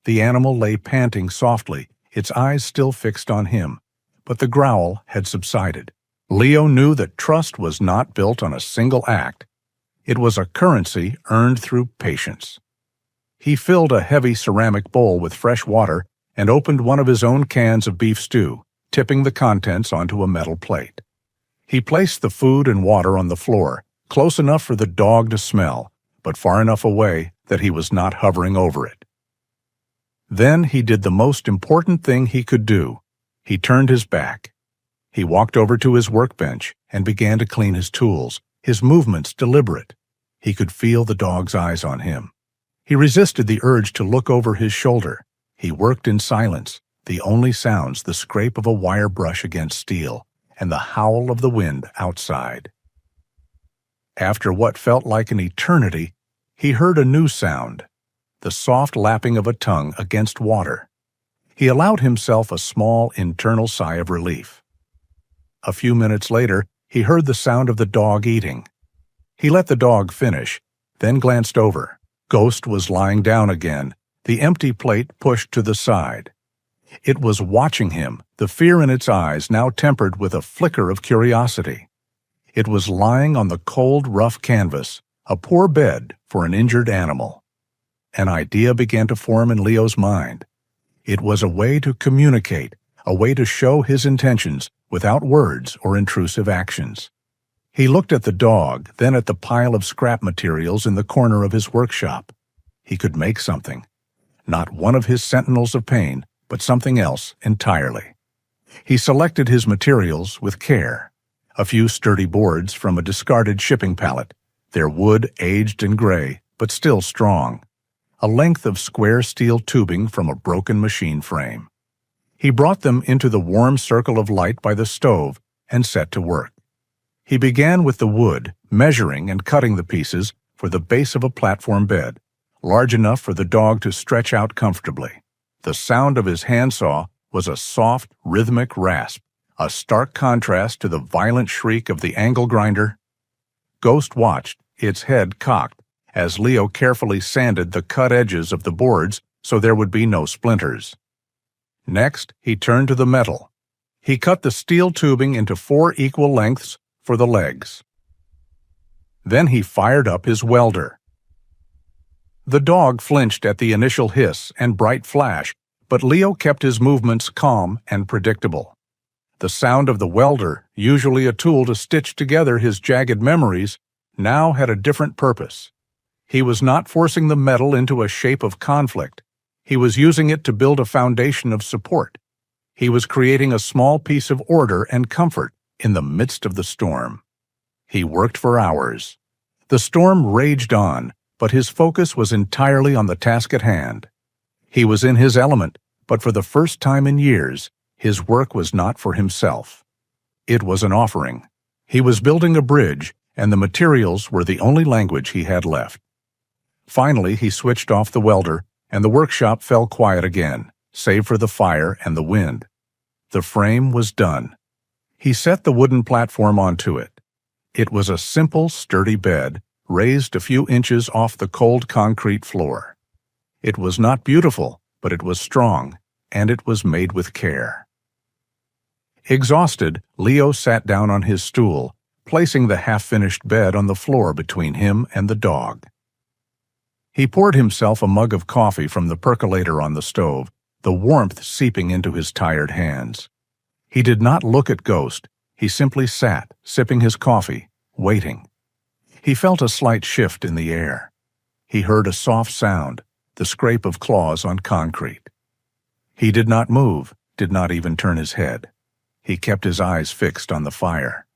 The animal lay panting softly, its eyes still fixed on him, but the growl had subsided. Leo knew that trust was not built on a single act. It was a currency earned through patience. He filled a heavy ceramic bowl with fresh water and opened one of his own cans of beef stew, tipping the contents onto a metal plate. He placed the food and water on the floor, close enough for the dog to smell, but far enough away that he was not hovering over it. Then he did the most important thing he could do. He turned his back. He walked over to his workbench and began to clean his tools, his movements deliberate. He could feel the dog's eyes on him. He resisted the urge to look over his shoulder. He worked in silence, the only sounds the scrape of a wire brush against steel and the howl of the wind outside. After what felt like an eternity, he heard a new sound, the soft lapping of a tongue against water. He allowed himself a small internal sigh of relief. A few minutes later, he heard the sound of the dog eating. He let the dog finish, then glanced over. Ghost was lying down again, the empty plate pushed to the side. It was watching him, the fear in its eyes now tempered with a flicker of curiosity. It was lying on the cold, rough canvas, a poor bed for an injured animal. An idea began to form in Leo's mind. It was a way to communicate, a way to show his intentions without words or intrusive actions. He looked at the dog, then at the pile of scrap materials in the corner of his workshop. He could make something. Not one of his sentinels of pain, but something else entirely. He selected his materials with care. A few sturdy boards from a discarded shipping pallet, their wood aged and gray, but still strong. A length of square steel tubing from a broken machine frame. He brought them into the warm circle of light by the stove and set to work. He began with the wood, measuring and cutting the pieces for the base of a platform bed, large enough for the dog to stretch out comfortably. The sound of his handsaw was a soft, rhythmic rasp, a stark contrast to the violent shriek of the angle grinder. Ghost watched, its head cocked, as Leo carefully sanded the cut edges of the boards so there would be no splinters. Next, he turned to the metal. He cut the steel tubing into 4 equal lengths for the legs. Then he fired up his welder. The dog flinched at the initial hiss and bright flash, but Leo kept his movements calm and predictable. The sound of the welder, usually a tool to stitch together his jagged memories, now had a different purpose. He was not forcing the metal into a shape of conflict. He was using it to build a foundation of support. He was creating a small piece of order and comfort in the midst of the storm. He worked for hours. The storm raged on, but his focus was entirely on the task at hand. He was in his element, but for the first time in years, his work was not for himself. It was an offering. He was building a bridge, and the materials were the only language he had left. Finally, he switched off the welder, and the workshop fell quiet again, save for the fire and the wind. The frame was done. He set the wooden platform onto it. It was a simple, sturdy bed, raised a few inches off the cold concrete floor. It was not beautiful, but it was strong, and it was made with care. Exhausted, Leo sat down on his stool, placing the half-finished bed on the floor between him and the dog. He poured himself a mug of coffee from the percolator on the stove, the warmth seeping into his tired hands. He did not look at Ghost. He simply sat, sipping his coffee, waiting. He felt a slight shift in the air. He heard a soft sound, the scrape of claws on concrete. He did not move, did not even turn his head. He kept his eyes fixed on the fire.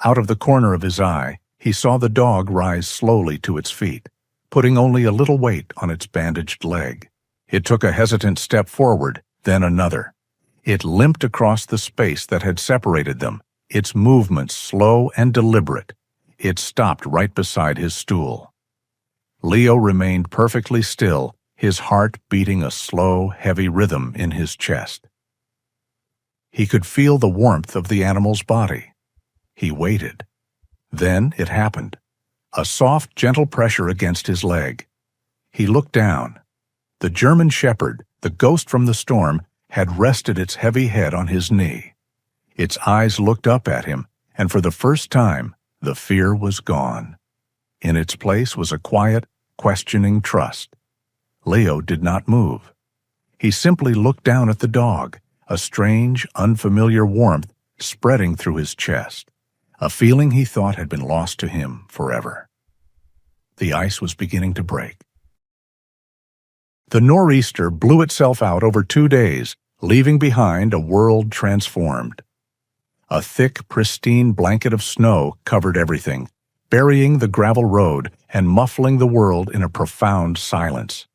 Out of the corner of his eye, he saw the dog rise slowly to its feet, putting only a little weight on its bandaged leg. It took a hesitant step forward, then another. It limped across the space that had separated them, its movements slow and deliberate. It stopped right beside his stool. Leo remained perfectly still, his heart beating a slow, heavy rhythm in his chest. He could feel the warmth of the animal's body. He waited. Then it happened. A soft, gentle pressure against his leg. He looked down. The German shepherd, the ghost from the storm, had rested its heavy head on his knee. Its eyes looked up at him, and for the first time, the fear was gone. In its place was a quiet, questioning trust. Leo did not move. He simply looked down at the dog, a strange, unfamiliar warmth spreading through his chest, a feeling he thought had been lost to him forever. The ice was beginning to break. The nor'easter blew itself out over 2 days, leaving behind a world transformed. A thick, pristine blanket of snow covered everything, burying the gravel road and muffling the world in a profound silence.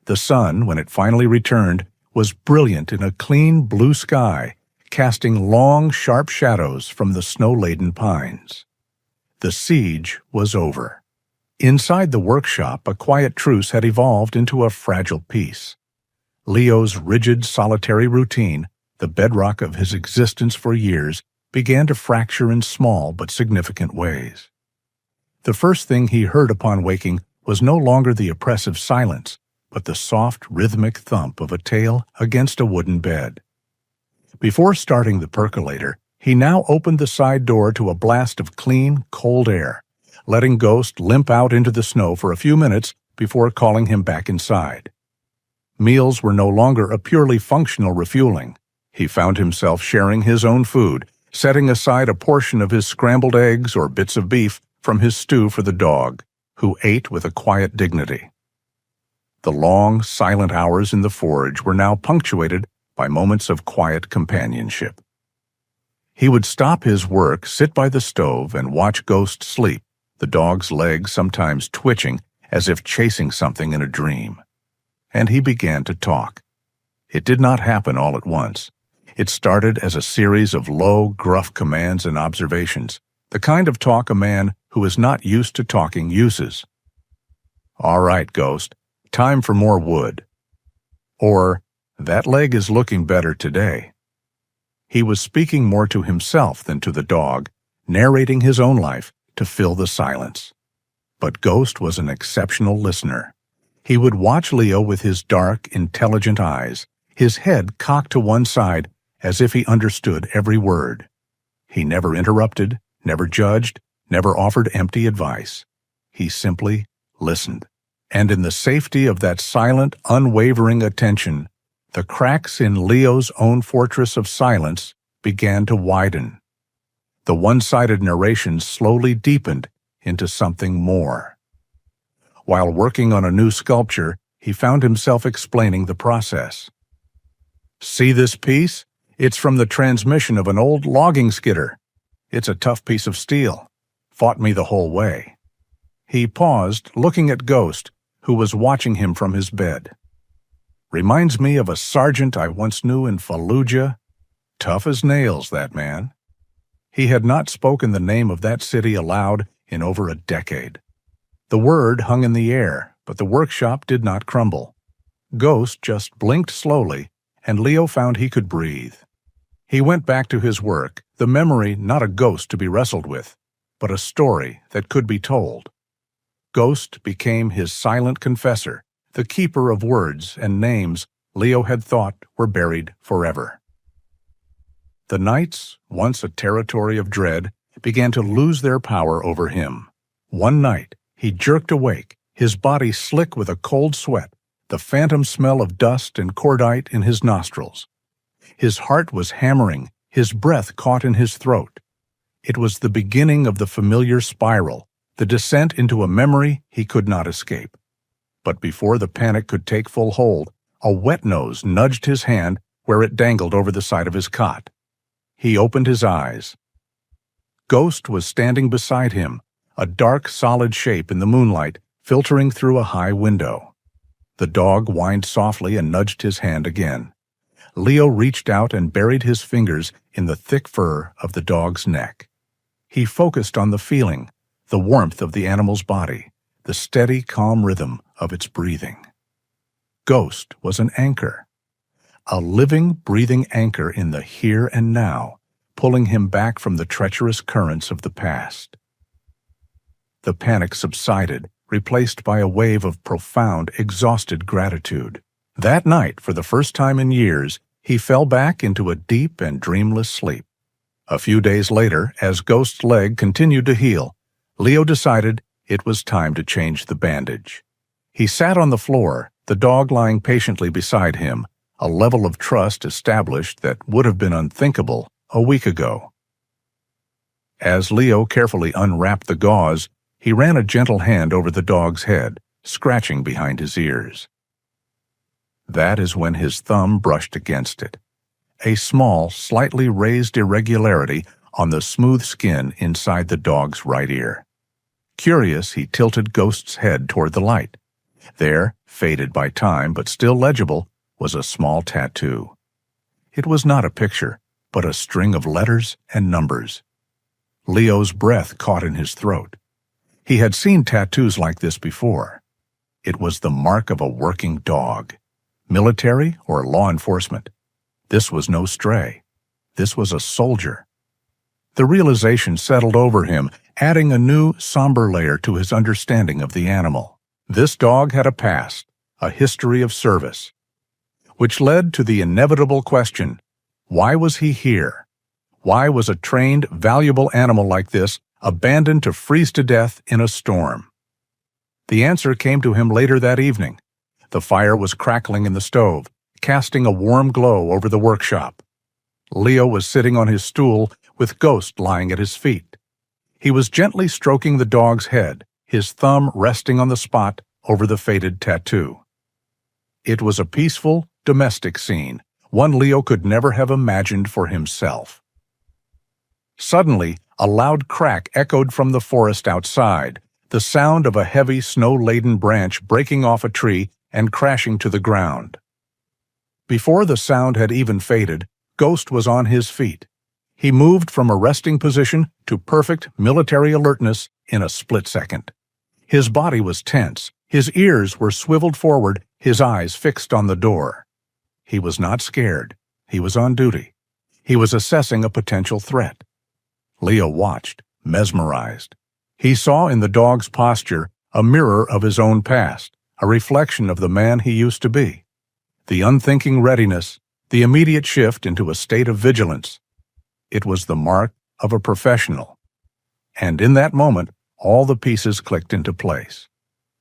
The sun, when it finally returned, was brilliant in a clean blue sky, casting long, sharp shadows from the snow-laden pines. The siege was over. Inside the workshop, a quiet truce had evolved into a fragile peace. Leo's rigid, solitary routine, the bedrock of his existence for years, began to fracture in small but significant ways. The first thing he heard upon waking was no longer the oppressive silence, but the soft, rhythmic thump of a tail against a wooden bed. Before starting the percolator, he now opened the side door to a blast of clean, cold air, letting Ghost limp out into the snow for a few minutes before calling him back inside. Meals were no longer a purely functional refueling. He found himself sharing his own food, setting aside a portion of his scrambled eggs or bits of beef from his stew for the dog, who ate with a quiet dignity. The long, silent hours in the forge were now punctuated by moments of quiet companionship. He would stop his work, sit by the stove, and watch Ghost sleep, the dog's legs sometimes twitching as if chasing something in a dream. And he began to talk. It did not happen all at once. It started as a series of low, gruff commands and observations, the kind of talk a man who is not used to talking uses. "All right, Ghost, time for more wood." Or, "That leg is looking better today." He was speaking more to himself than to the dog, narrating his own life to fill the silence. But Ghost was an exceptional listener. He would watch Leo with his dark, intelligent eyes, his head cocked to one side as if he understood every word. He never interrupted, never judged, never offered empty advice. He simply listened. And in the safety of that silent, unwavering attention, the cracks in Leo's own fortress of silence began to widen. The one-sided narration slowly deepened into something more. While working on a new sculpture, he found himself explaining the process. "See this piece? It's from the transmission of an old logging skidder. It's a tough piece of steel. Fought me the whole way." He paused, looking at Ghost, who was watching him from his bed. "Reminds me of a sergeant I once knew in Fallujah. Tough as nails, that man." He had not spoken the name of that city aloud in over a decade. The word hung in the air, but the workshop did not crumble. Ghost just blinked slowly, and Leo found he could breathe. He went back to his work, the memory not a ghost to be wrestled with, but a story that could be told. Ghost became his silent confessor, the keeper of words and names Leo had thought were buried forever. The nights, once a territory of dread, began to lose their power over him. One night, he jerked awake, his body slick with a cold sweat, the phantom smell of dust and cordite in his nostrils. His heart was hammering, his breath caught in his throat. It was the beginning of the familiar spiral, the descent into a memory he could not escape. But before the panic could take full hold, a wet nose nudged his hand where it dangled over the side of his cot. He opened his eyes. Ghost was standing beside him, a dark, solid shape in the moonlight, filtering through a high window. The dog whined softly and nudged his hand again. Leo reached out and buried his fingers in the thick fur of the dog's neck. He focused on the feeling, the warmth of the animal's body, the steady, calm rhythm of its breathing. Ghost was an anchor, a living, breathing anchor in the here and now, pulling him back from the treacherous currents of the past. The panic subsided, replaced by a wave of profound, exhausted gratitude. That night, for the first time in years, he fell back into a deep and dreamless sleep. A few days later, as Ghost's leg continued to heal, Leo decided it was time to change the bandage. He sat on the floor, the dog lying patiently beside him, a level of trust established that would have been unthinkable a week ago. As Leo carefully unwrapped the gauze, he ran a gentle hand over the dog's head, scratching behind his ears. That is when his thumb brushed against it, a small, slightly raised irregularity on the smooth skin inside the dog's right ear. Curious, he tilted Ghost's head toward the light. There, Faded by time but still legible, was a small tattoo. It was not a picture, but a string of letters and numbers. Leo's breath caught in his throat. He had seen tattoos like this before. It was the mark of a working dog, military or law enforcement. This was no stray. This was a soldier. The realization settled over him, adding a new, somber layer to his understanding of the animal. This dog had a past, a history of service, which led to the inevitable question, why was he here? Why was a trained, valuable animal like this abandoned to freeze to death in a storm? The answer came to him later that evening. The fire was crackling in the stove, casting a warm glow over the workshop. Leo was sitting on his stool with Ghost lying at his feet. He was gently stroking the dog's head, his thumb resting on the spot over the faded tattoo. It was a peaceful, domestic scene, one Leo could never have imagined for himself. Suddenly, a loud crack echoed from the forest outside, the sound of a heavy, snow-laden branch breaking off a tree and crashing to the ground. Before the sound had even faded, Ghost was on his feet. He moved from a resting position to perfect military alertness in a split second. His body was tense, his ears were swiveled forward, his eyes fixed on the door. He was not scared. He was on duty. He was assessing a potential threat. Leo watched, mesmerized. He saw in the dog's posture a mirror of his own past, a reflection of the man he used to be. The unthinking readiness, the immediate shift into a state of vigilance. It was the mark of a professional. And in that moment, all the pieces clicked into place.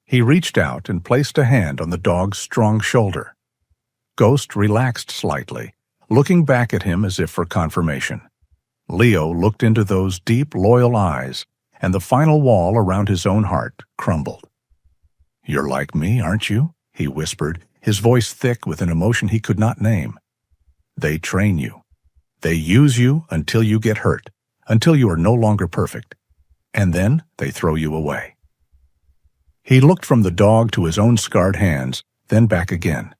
He reached out and placed a hand on the dog's strong shoulder. Ghost relaxed slightly, looking back at him as if for confirmation. Leo looked into those deep, loyal eyes, and the final wall around his own heart crumbled. "You're like me, aren't you?" he whispered, his voice thick with an emotion he could not name. "They train you. They use you until you get hurt, until you are no longer perfect. And then they throw you away." He looked from the dog to his own scarred hands, then back again.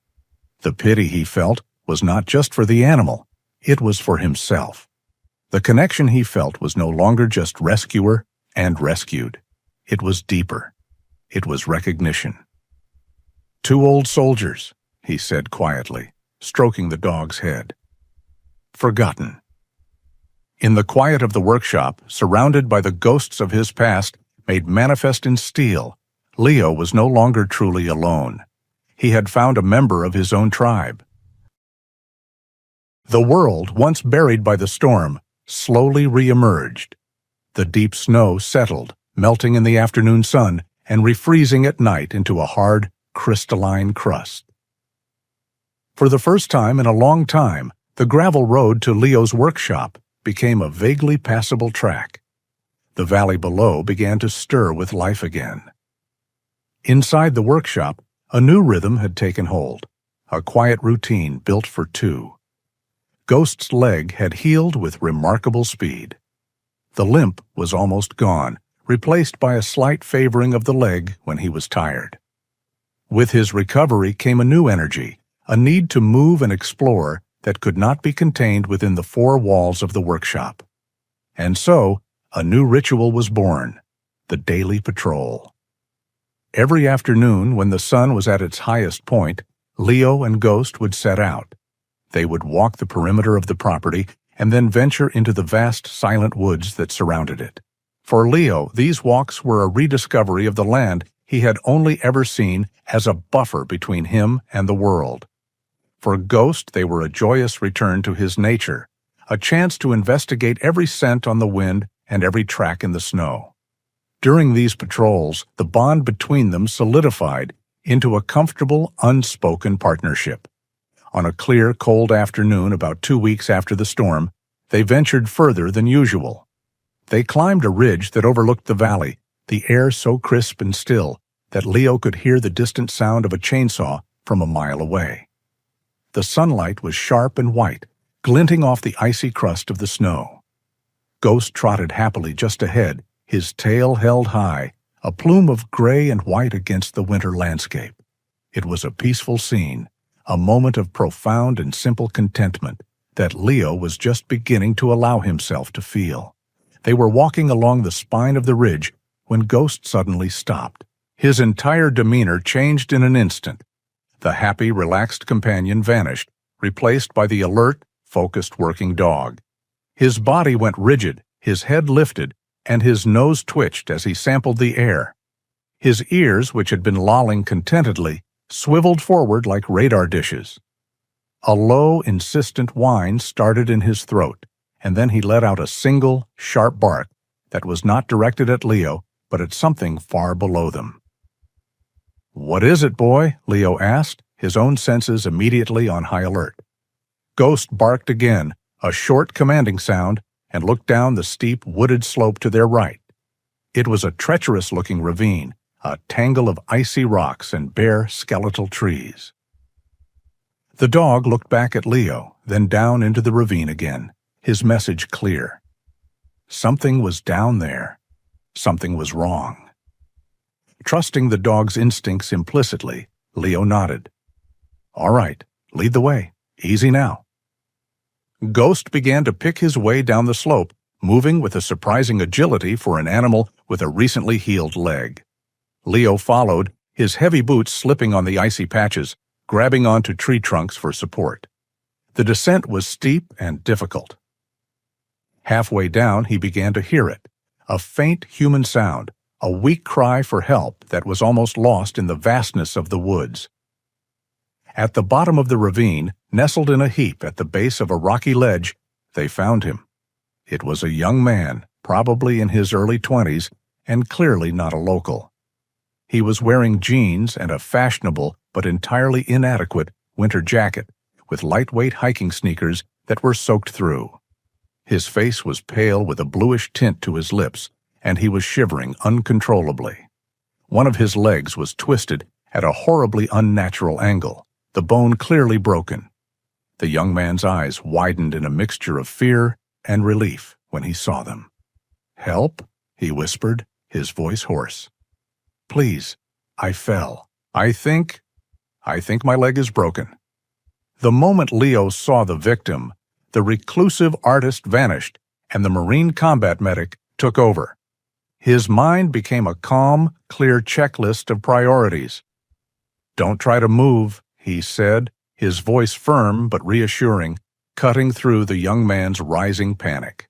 The pity he felt was not just for the animal, it was for himself. The connection he felt was no longer just rescuer and rescued. It was deeper. It was recognition. "Two old soldiers," he said quietly, stroking the dog's head. "Forgotten." In the quiet of the workshop, surrounded by the ghosts of his past, made manifest in steel, Leo was no longer truly alone. He had found a member of his own tribe. The world, once buried by the storm, slowly re-emerged. The deep snow settled, melting in the afternoon sun and refreezing at night into a hard, crystalline crust. For the first time in a long time, the gravel road to Leo's workshop became a vaguely passable track. The valley below began to stir with life again. Inside the workshop, a new rhythm had taken hold, a quiet routine built for two. Ghost's leg had healed with remarkable speed. The limp was almost gone, replaced by a slight favoring of the leg when he was tired. With his recovery came a new energy, a need to move and explore that could not be contained within the four walls of the workshop. And so, a new ritual was born, the daily patrol. Every afternoon, when the sun was at its highest point, Leo and Ghost would set out. They would walk the perimeter of the property and then venture into the vast, silent woods that surrounded it. For Leo, these walks were a rediscovery of the land he had only ever seen as a buffer between him and the world. For Ghost, they were a joyous return to his nature, a chance to investigate every scent on the wind and every track in the snow. During these patrols, the bond between them solidified into a comfortable, unspoken partnership. On a clear, cold afternoon about 2 weeks after the storm, they ventured further than usual. They climbed a ridge that overlooked the valley, the air so crisp and still that Leo could hear the distant sound of a chainsaw from a mile away. The sunlight was sharp and white, glinting off the icy crust of the snow. Ghost trotted happily just ahead, his tail held high, a plume of gray and white against the winter landscape. It was a peaceful scene, a moment of profound and simple contentment that Leo was just beginning to allow himself to feel. They were walking along the spine of the ridge when Ghost suddenly stopped. His entire demeanor changed in an instant. The happy, relaxed companion vanished, replaced by the alert, focused working dog. His body went rigid, his head lifted, and his nose twitched as he sampled the air. His ears, which had been lolling contentedly, swiveled forward like radar dishes. A low, insistent whine started in his throat, and then he let out a single, sharp bark that was not directed at Leo, but at something far below them. "What is it, boy?" Leo asked, his own senses immediately on high alert. Ghost barked again, a short, commanding sound, and looked down the steep, wooded slope to their right. It was a treacherous-looking ravine, a tangle of icy rocks and bare, skeletal trees. The dog looked back at Leo, then down into the ravine again, his message clear. Something was down there. Something was wrong. Trusting the dog's instincts implicitly, Leo nodded. "All right, lead the way. Easy now." Ghost began to pick his way down the slope, moving with a surprising agility for an animal with a recently healed leg. Leo followed, his heavy boots slipping on the icy patches, grabbing onto tree trunks for support. The descent was steep and difficult. Halfway down, he began to hear it, a faint human sound, a weak cry for help that was almost lost in the vastness of the woods. At the bottom of the ravine, nestled in a heap at the base of a rocky ledge, they found him. It was a young man, probably in his early 20s, and clearly not a local. He was wearing jeans and a fashionable but entirely inadequate winter jacket, with lightweight hiking sneakers that were soaked through. His face was pale with a bluish tint to his lips, and he was shivering uncontrollably. One of his legs was twisted at a horribly unnatural angle, the bone clearly broken. The young man's eyes widened in a mixture of fear and relief when he saw them. "Help?" he whispered, his voice hoarse. "Please, I fell. I think my leg is broken." The moment Leo saw the victim, the reclusive artist vanished, and the Marine combat medic took over. His mind became a calm, clear checklist of priorities. "Don't try to move," he said, his voice firm but reassuring, cutting through the young man's rising panic.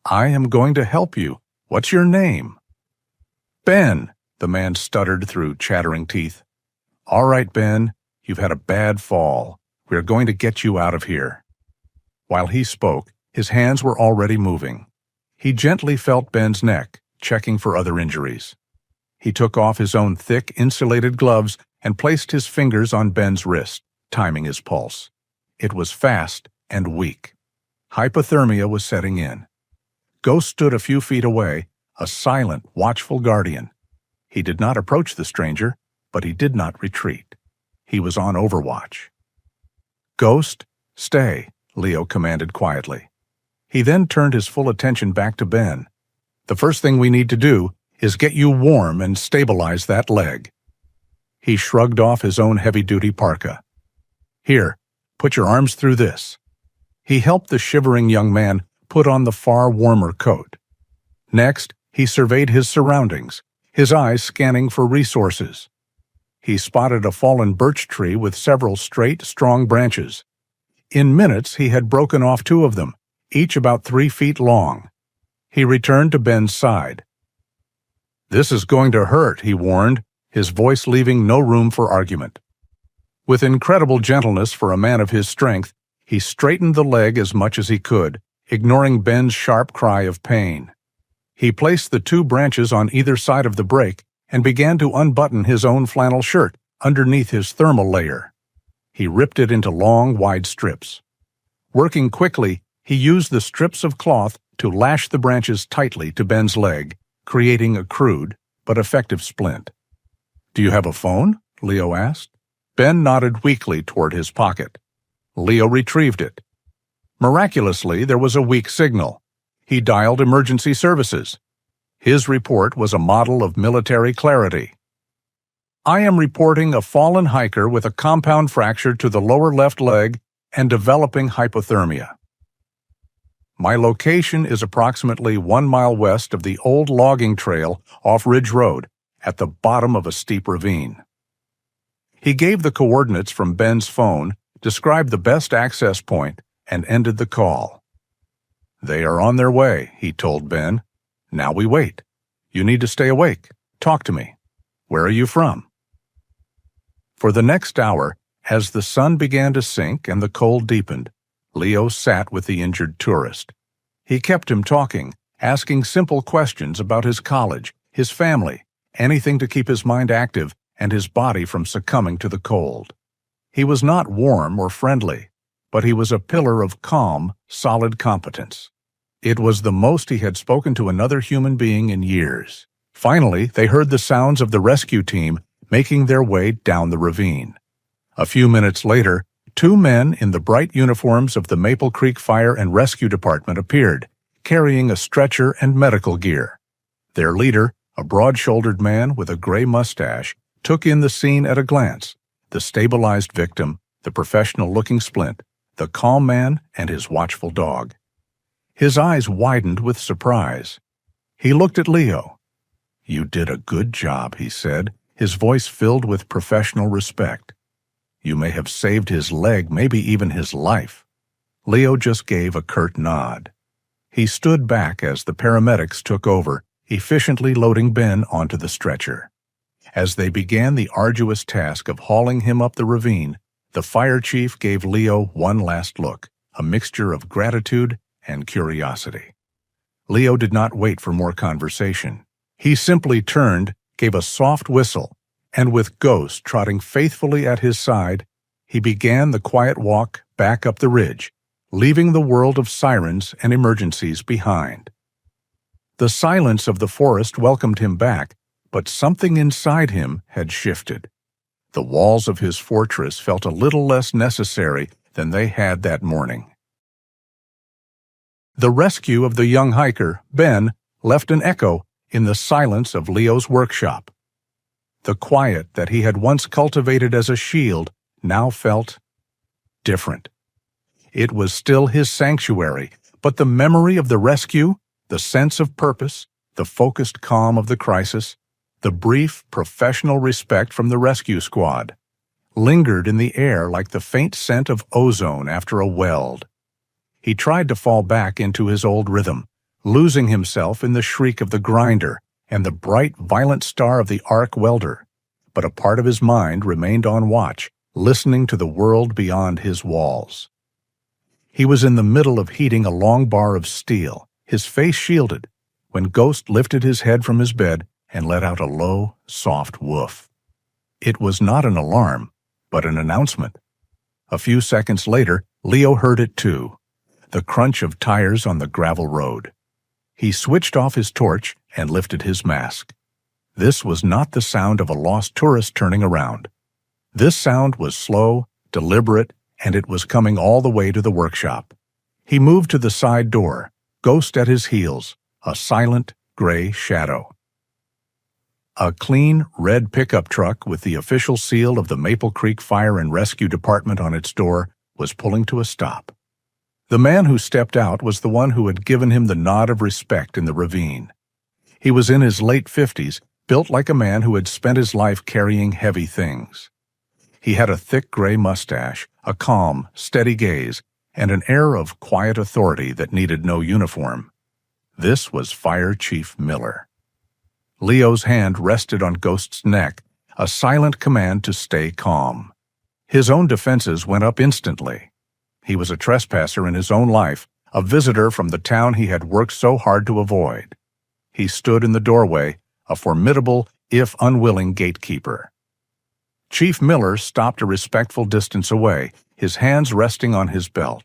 "I am going to help you. What's your name?" "Ben," the man stuttered through chattering teeth. "All right, Ben, you've had a bad fall. We are going to get you out of here." While he spoke, his hands were already moving. He gently felt Ben's neck, checking for other injuries. He took off his own thick, insulated gloves and placed his fingers on Ben's wrist, timing his pulse. It was fast and weak. Hypothermia was setting in. Ghost stood a few feet away, a silent, watchful guardian. He did not approach the stranger, but he did not retreat. He was on overwatch. "Ghost, stay," Leo commanded quietly. He then turned his full attention back to Ben. "The first thing we need to do is get you warm and stabilize that leg." He shrugged off his own heavy-duty parka. "Here, put your arms through this." He helped the shivering young man put on the far warmer coat. Next, he surveyed his surroundings, his eyes scanning for resources. He spotted a fallen birch tree with several straight, strong branches. In minutes, he had broken off 2 of them, each about 3 feet long. He returned to Ben's side. "This is going to hurt," he warned, his voice leaving no room for argument. With incredible gentleness for a man of his strength, he straightened the leg as much as he could, ignoring Ben's sharp cry of pain. He placed the 2 branches on either side of the break and began to unbutton his own flannel shirt underneath his thermal layer. He ripped it into long, wide strips. Working quickly, he used the strips of cloth to lash the branches tightly to Ben's leg, creating a crude but effective splint. "Do you have a phone?" Leo asked. Ben nodded weakly toward his pocket. Leo retrieved it. Miraculously, there was a weak signal. He dialed emergency services. His report was a model of military clarity. I am reporting a fallen hiker with a compound fracture to the lower left leg and developing hypothermia. My location is approximately 1 mile west of the old logging trail off Ridge Road, at the bottom of a steep ravine. He gave the coordinates from Ben's phone, described the best access point, and ended the call. They are on their way, he told Ben. Now we wait. You need to stay awake. Talk to me. Where are you from? For the next hour, as the sun began to sink and the cold deepened, Leo sat with the injured tourist. He kept him talking, asking simple questions about his college, his family, anything to keep his mind active and his body from succumbing to the cold. He was not warm or friendly, but he was a pillar of calm, solid competence. It was the most he had spoken to another human being in years. Finally, they heard the sounds of the rescue team making their way down the ravine. A few minutes later, 2 men in the bright uniforms of the Maple Creek Fire and Rescue Department appeared, carrying a stretcher and medical gear. Their leader, a broad-shouldered man with a gray mustache, took in the scene at a glance: the stabilized victim, the professional-looking Splint, the calm man, and his watchful dog. His eyes widened with surprise. He looked at Leo. "You did a good job," he said, his voice filled with professional respect. "You may have saved his leg, maybe even his life." Leo just gave a curt nod. He stood back as the paramedics took over, efficiently loading Ben onto the stretcher. As they began the arduous task of hauling him up the ravine, the fire chief gave Leo one last look, a mixture of gratitude and curiosity. Leo did not wait for more conversation. He simply turned, gave a soft whistle, and with Ghost trotting faithfully at his side, he began the quiet walk back up the ridge, leaving the world of sirens and emergencies behind. The silence of the forest welcomed him back, but something inside him had shifted. The walls of his fortress felt a little less necessary than they had that morning. The rescue of the young hiker, Ben, left an echo in the silence of Leo's workshop. The quiet that he had once cultivated as a shield now felt different. It was still his sanctuary, but the memory of the rescue, the sense of purpose, the focused calm of the crisis, the brief professional respect from the rescue squad, lingered in the air like the faint scent of ozone after a weld. He tried to fall back into his old rhythm, losing himself in the shriek of the grinder and the bright, violent star of the arc welder, but a part of his mind remained on watch, listening to the world beyond his walls. He was in the middle of heating a long bar of steel, his face shielded, when Ghost lifted his head from his bed and let out a low, soft woof. It was not an alarm, but an announcement. A few seconds later, Leo heard it too, the crunch of tires on the gravel road. He switched off his torch and lifted his mask. This was not the sound of a lost tourist turning around. This sound was slow, deliberate, and it was coming all the way to the workshop. He moved to the side door, Ghost at his heels, a silent, gray shadow. A clean, red pickup truck with the official seal of the Maple Creek Fire and Rescue Department on its door was pulling to a stop. The man who stepped out was the one who had given him the nod of respect in the ravine. He was in his late 50s, built like a man who had spent his life carrying heavy things. He had a thick gray mustache, a calm, steady gaze, and an air of quiet authority that needed no uniform. This was Fire Chief Miller. Leo's hand rested on Ghost's neck, a silent command to stay calm. His own defenses went up instantly. He was a trespasser in his own life, a visitor from the town he had worked so hard to avoid. He stood in the doorway, a formidable, if unwilling, gatekeeper. Chief Miller stopped a respectful distance away, his hands resting on his belt.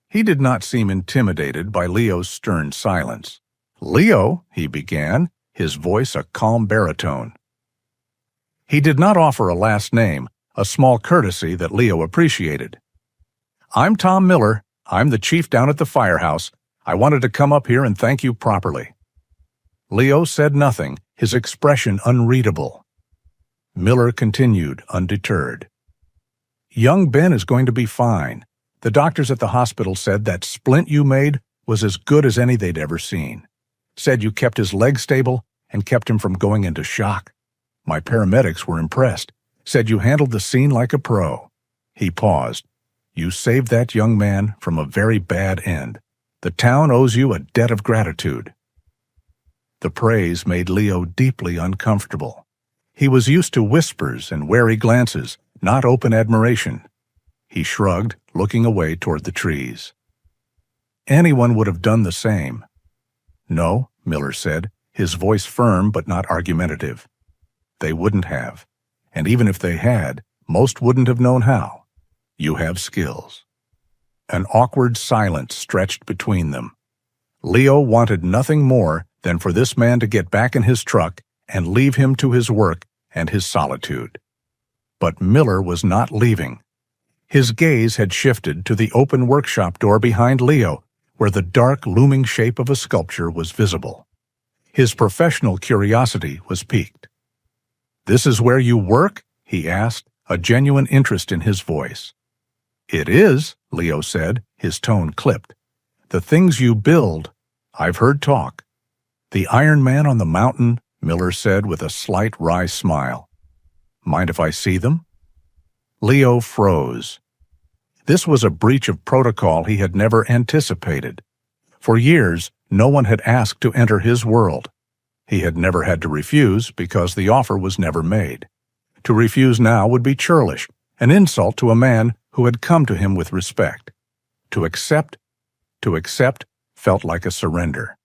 He did not seem intimidated by Leo's stern silence. "Leo," he began, his voice a calm baritone. He did not offer a last name, a small courtesy that Leo appreciated. "I'm Tom Miller. I'm the chief down at the firehouse. I wanted to come up here and thank you properly." Leo said nothing, his expression unreadable. Miller continued, undeterred. "Young Ben is going to be fine. The doctors at the hospital said that splint you made was as good as any they'd ever seen. Said you kept his leg stable and kept him from going into shock. My paramedics were impressed. Said you handled the scene like a pro." He paused. "You saved that young man from a very bad end. The town owes you a debt of gratitude." The praise made Leo deeply uncomfortable. He was used to whispers and wary glances, not open admiration. He shrugged, looking away toward the trees. "Anyone would have done the same." "No," Miller said, his voice firm but not argumentative. "They wouldn't have. And even if they had, most wouldn't have known how. You have skills." An awkward silence stretched between them. Leo wanted nothing more than for this man to get back in his truck and leave him to his work and his solitude. But Miller was not leaving. His gaze had shifted to the open workshop door behind Leo, where the dark, looming shape of a sculpture was visible. His professional curiosity was piqued. "This is where you work?" he asked, a genuine interest in his voice. "It is," Leo said, his tone clipped. "The things you build, I've heard talk." "The Iron Man on the mountain," Miller said with a slight wry smile. "Mind if I see them?" Leo froze. This was a breach of protocol he had never anticipated. For years, no one had asked to enter his world. He had never had to refuse because the offer was never made. To refuse now would be churlish, an insult to a man who had come to him with respect. To accept felt like a surrender.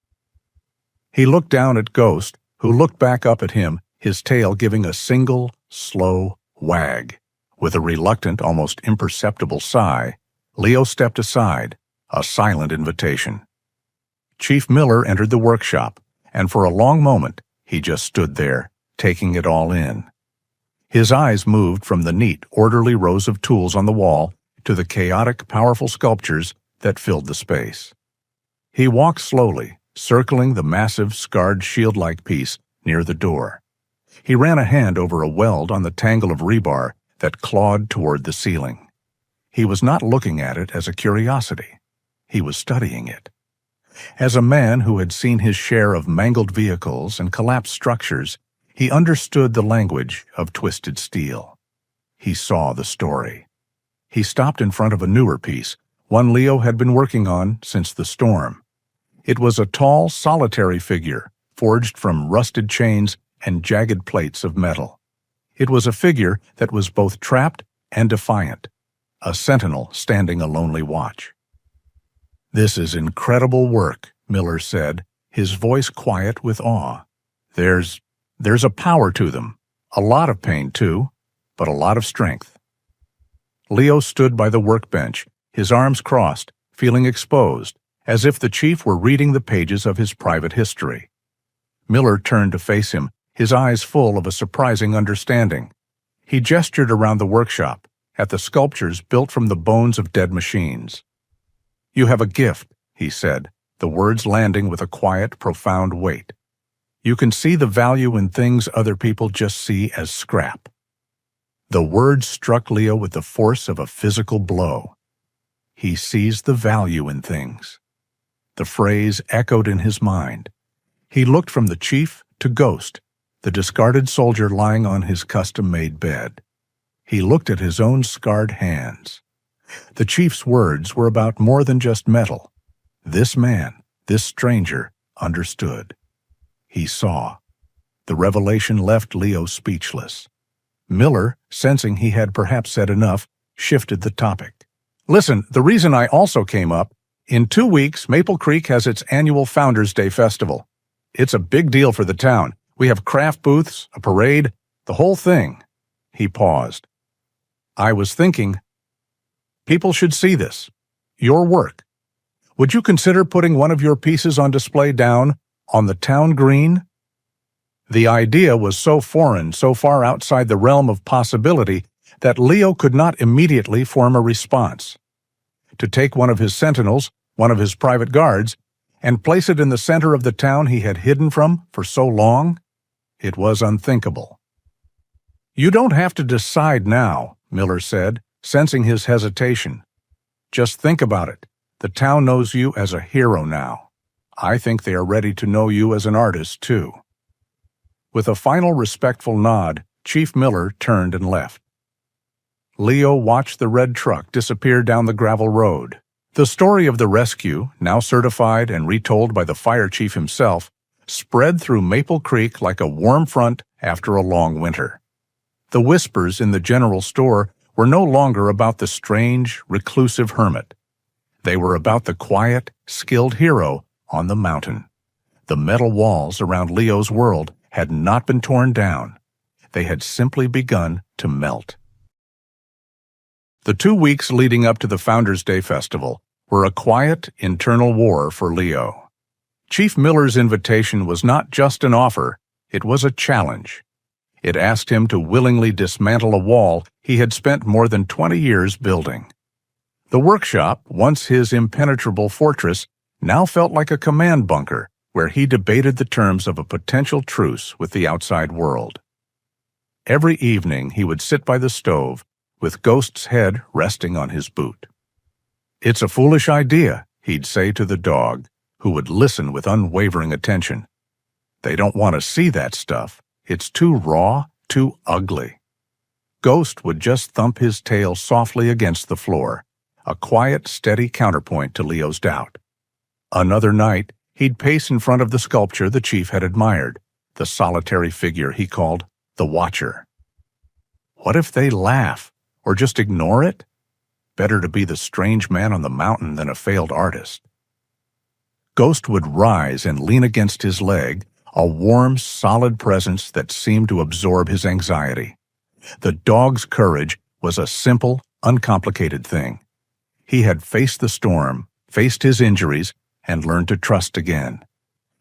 He looked down at Ghost, who looked back up at him, his tail giving a single, slow wag. With a reluctant, almost imperceptible sigh, Leo stepped aside, a silent invitation. Chief Miller entered the workshop, and for a long moment he just stood there, taking it all in. His eyes moved from the neat, orderly rows of tools on the wall to the chaotic, powerful sculptures that filled the space. He walked slowly, circling the massive, scarred shield-like piece near the door. He ran a hand over a weld on the tangle of rebar that clawed toward the ceiling. He was not looking at it as a curiosity. He was studying it. As a man who had seen his share of mangled vehicles and collapsed structures, he understood the language of twisted steel. He saw the story. He stopped in front of a newer piece, one Leo had been working on since the storm. It was a tall, solitary figure, forged from rusted chains and jagged plates of metal. It was a figure that was both trapped and defiant, a sentinel standing a lonely watch. "This is incredible work," Miller said, his voice quiet with awe. There's a power to them, a lot of pain too, but a lot of strength." Leo stood by the workbench, his arms crossed, feeling exposed, as if the chief were reading the pages of his private history. Miller turned to face him, his eyes full of a surprising understanding. He gestured around the workshop, at the sculptures built from the bones of dead machines. "You have a gift," he said, the words landing with a quiet, profound weight. "You can see the value in things other people just see as scrap." The words struck Leo with the force of a physical blow. He sees the value in things. The phrase echoed in his mind. He looked from the chief to Ghost, the discarded soldier lying on his custom-made bed. He looked at his own scarred hands. The chief's words were about more than just metal. This man, this stranger, understood. He saw. The revelation left Leo speechless. Miller, sensing he had perhaps said enough, shifted the topic. "Listen, the reason I also came up, in 2 weeks, Maple Creek has its annual Founders Day Festival. It's a big deal for the town. We have craft booths, a parade, the whole thing." He paused. "I was thinking, people should see this. Your work. Would you consider putting one of your pieces on display down on the town green?" The idea was so foreign, so far outside the realm of possibility, that Leo could not immediately form a response. To take one of his sentinels, one of his private guards, and place it in the center of the town he had hidden from for so long? It was unthinkable. "You don't have to decide now," Miller said, sensing his hesitation. "Just think about it. The town knows you as a hero now. I think they are ready to know you as an artist, too." With a final respectful nod, Chief Miller turned and left. Leo watched the red truck disappear down the gravel road. The story of the rescue, now certified and retold by the fire chief himself, spread through Maple Creek like a warm front after a long winter. The whispers in the general store were no longer about the strange, reclusive hermit. They were about the quiet, skilled hero on the mountain. The metal walls around Leo's world had not been torn down. They had simply begun to melt. The 2 weeks leading up to the Founders' Day Festival were a quiet, internal war for Leo. Chief Miller's invitation was not just an offer, it was a challenge. It asked him to willingly dismantle a wall he had spent more than 20 years building. The workshop, once his impenetrable fortress, now felt like a command bunker where he debated the terms of a potential truce with the outside world. Every evening he would sit by the stove, with Ghost's head resting on his boot. "It's a foolish idea," he'd say to the dog, who would listen with unwavering attention. "They don't want to see that stuff. It's too raw, too ugly." Ghost would just thump his tail softly against the floor, a quiet, steady counterpoint to Leo's doubt. Another night, he'd pace in front of the sculpture the chief had admired, the solitary figure he called the Watcher. What if they laugh, or just ignore it? Better to be the strange man on the mountain than a failed artist. Ghost would rise and lean against his leg, a warm, solid presence that seemed to absorb his anxiety. The dog's courage was a simple, uncomplicated thing. He had faced the storm, faced his injuries, and learned to trust again.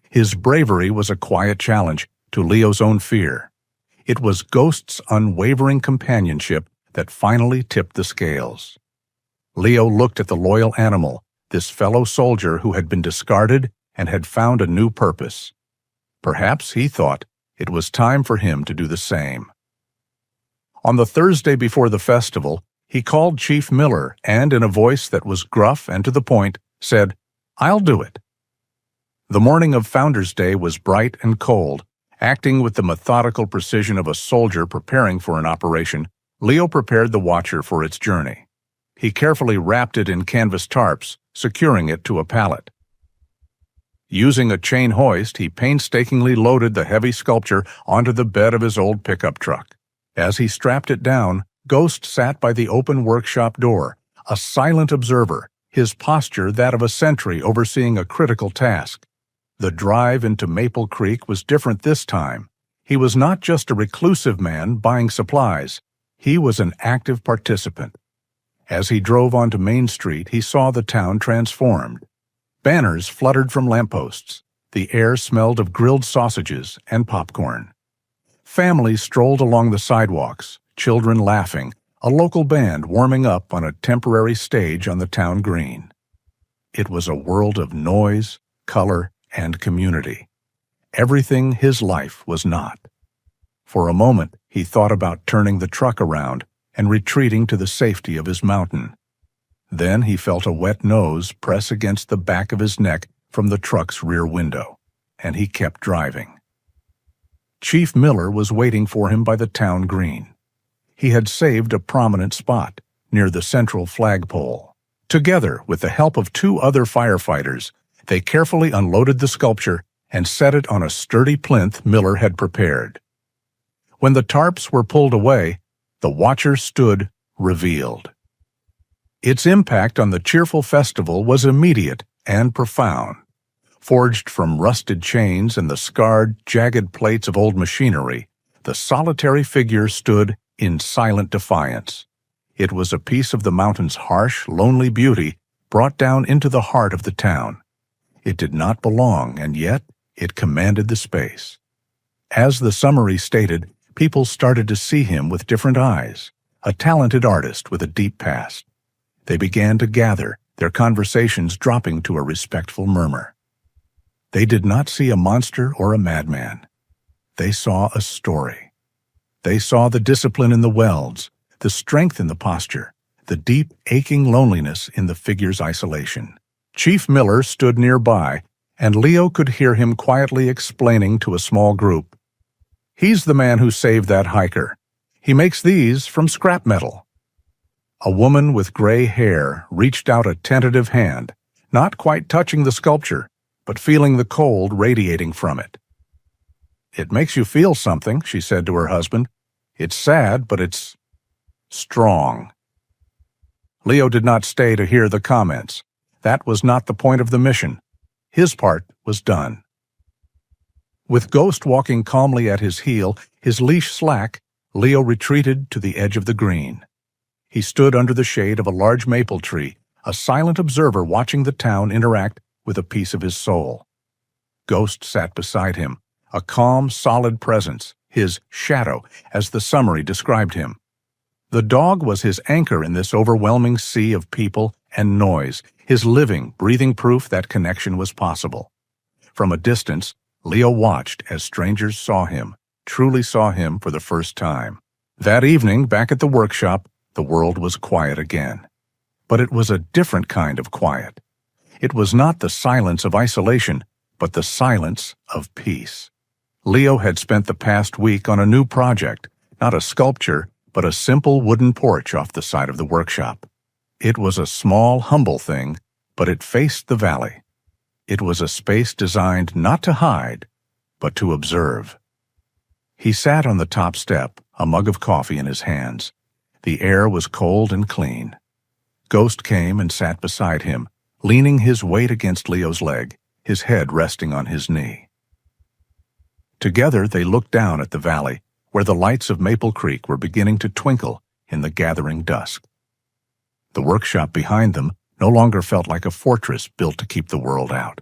His bravery was a quiet challenge to Leo's own fear. It was Ghost's unwavering companionship that finally tipped the scales. Leo looked at the loyal animal, this fellow soldier who had been discarded and had found a new purpose. Perhaps, he thought, it was time for him to do the same. On the Thursday before the festival, he called Chief Miller and, in a voice that was gruff and to the point, said, "I'll do it." The morning of Founders' Day was bright and cold. Acting with the methodical precision of a soldier preparing for an operation, Leo prepared the Watcher for its journey. He carefully wrapped it in canvas tarps, securing it to a pallet. Using a chain hoist, he painstakingly loaded the heavy sculpture onto the bed of his old pickup truck. As he strapped it down, Ghost sat by the open workshop door, a silent observer, his posture that of a sentry overseeing a critical task. The drive into Maple Creek was different this time. He was not just a reclusive man buying supplies. He was an active participant. As he drove onto Main Street, he saw the town transformed. Banners fluttered from lampposts. The air smelled of grilled sausages and popcorn. Families strolled along the sidewalks, children laughing, a local band warming up on a temporary stage on the town green. It was a world of noise, color, and community. Everything his life was not. For a moment, he thought about turning the truck around and retreating to the safety of his mountain. Then he felt a wet nose press against the back of his neck from the truck's rear window, and he kept driving. Chief Miller was waiting for him by the town green. He had saved a prominent spot near the central flagpole. Together, with the help of 2 other firefighters, they carefully unloaded the sculpture and set it on a sturdy plinth Miller had prepared. When the tarps were pulled away, the Watcher stood revealed. Its impact on the cheerful festival was immediate and profound. Forged from rusted chains and the scarred, jagged plates of old machinery, the solitary figure stood in silent defiance. It was a piece of the mountain's harsh, lonely beauty brought down into the heart of the town. It did not belong, and yet it commanded the space. As the summary stated, people started to see him with different eyes, a talented artist with a deep past. They began to gather, their conversations dropping to a respectful murmur. They did not see a monster or a madman. They saw a story. They saw the discipline in the welds, the strength in the posture, the deep, aching loneliness in the figure's isolation. Chief Miller stood nearby, and Leo could hear him quietly explaining to a small group, "He's the man who saved that hiker. He makes these from scrap metal." A woman with gray hair reached out a tentative hand, not quite touching the sculpture, but feeling the cold radiating from it. "It makes you feel something," she said to her husband. "It's sad, but it's strong." Leo did not stay to hear the comments. That was not the point of the mission. His part was done. With Ghost walking calmly at his heel, his leash slack, Leo retreated to the edge of the green. He stood under the shade of a large maple tree, a silent observer watching the town interact with a piece of his soul. Ghost sat beside him, a calm, solid presence, his shadow, as the summary described him. The dog was his anchor in this overwhelming sea of people and noise, his living, breathing proof that connection was possible. From a distance, Leo watched as strangers saw him, truly saw him for the first time. That evening, back at the workshop, the world was quiet again. But it was a different kind of quiet. It was not the silence of isolation, but the silence of peace. Leo had spent the past week on a new project, not a sculpture, but a simple wooden porch off the side of the workshop. It was a small, humble thing, but it faced the valley. It was a space designed not to hide, but to observe. He sat on the top step, a mug of coffee in his hands. The air was cold and clean. Ghost came and sat beside him, leaning his weight against Leo's leg, his head resting on his knee. Together they looked down at the valley, where the lights of Maple Creek were beginning to twinkle in the gathering dusk. The workshop behind them no longer felt like a fortress built to keep the world out.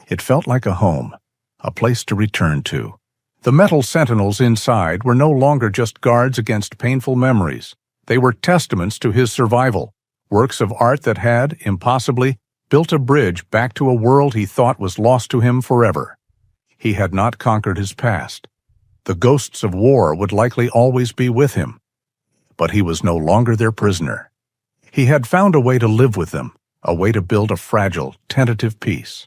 It felt like a home, a place to return to. The metal sentinels inside were no longer just guards against painful memories. They were testaments to his survival, works of art that had, impossibly, built a bridge back to a world he thought was lost to him forever. He had not conquered his past. The ghosts of war would likely always be with him. But he was no longer their prisoner. He had found a way to live with them, a way to build a fragile, tentative peace.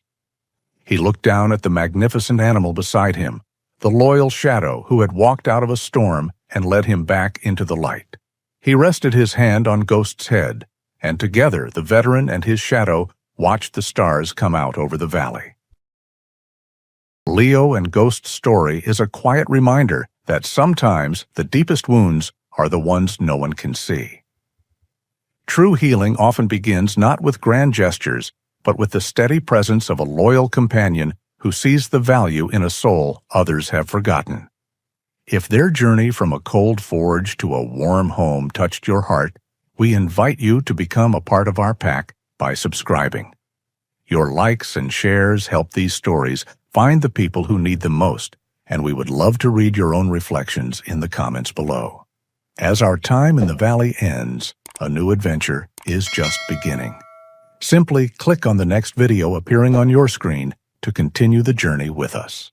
He looked down at the magnificent animal beside him, the loyal shadow who had walked out of a storm and led him back into the light. He rested his hand on Ghost's head, and together the veteran and his shadow watched the stars come out over the valley. Leo and Ghost's story is a quiet reminder that sometimes the deepest wounds are the ones no one can see. True healing often begins not with grand gestures, but with the steady presence of a loyal companion who sees the value in a soul others have forgotten. If their journey from a cold forge to a warm home touched your heart, we invite you to become a part of our pack by subscribing. Your likes and shares help these stories find the people who need them most, and we would love to read your own reflections in the comments below. As our time in the valley ends, a new adventure is just beginning. Simply click on the next video appearing on your screen to continue the journey with us.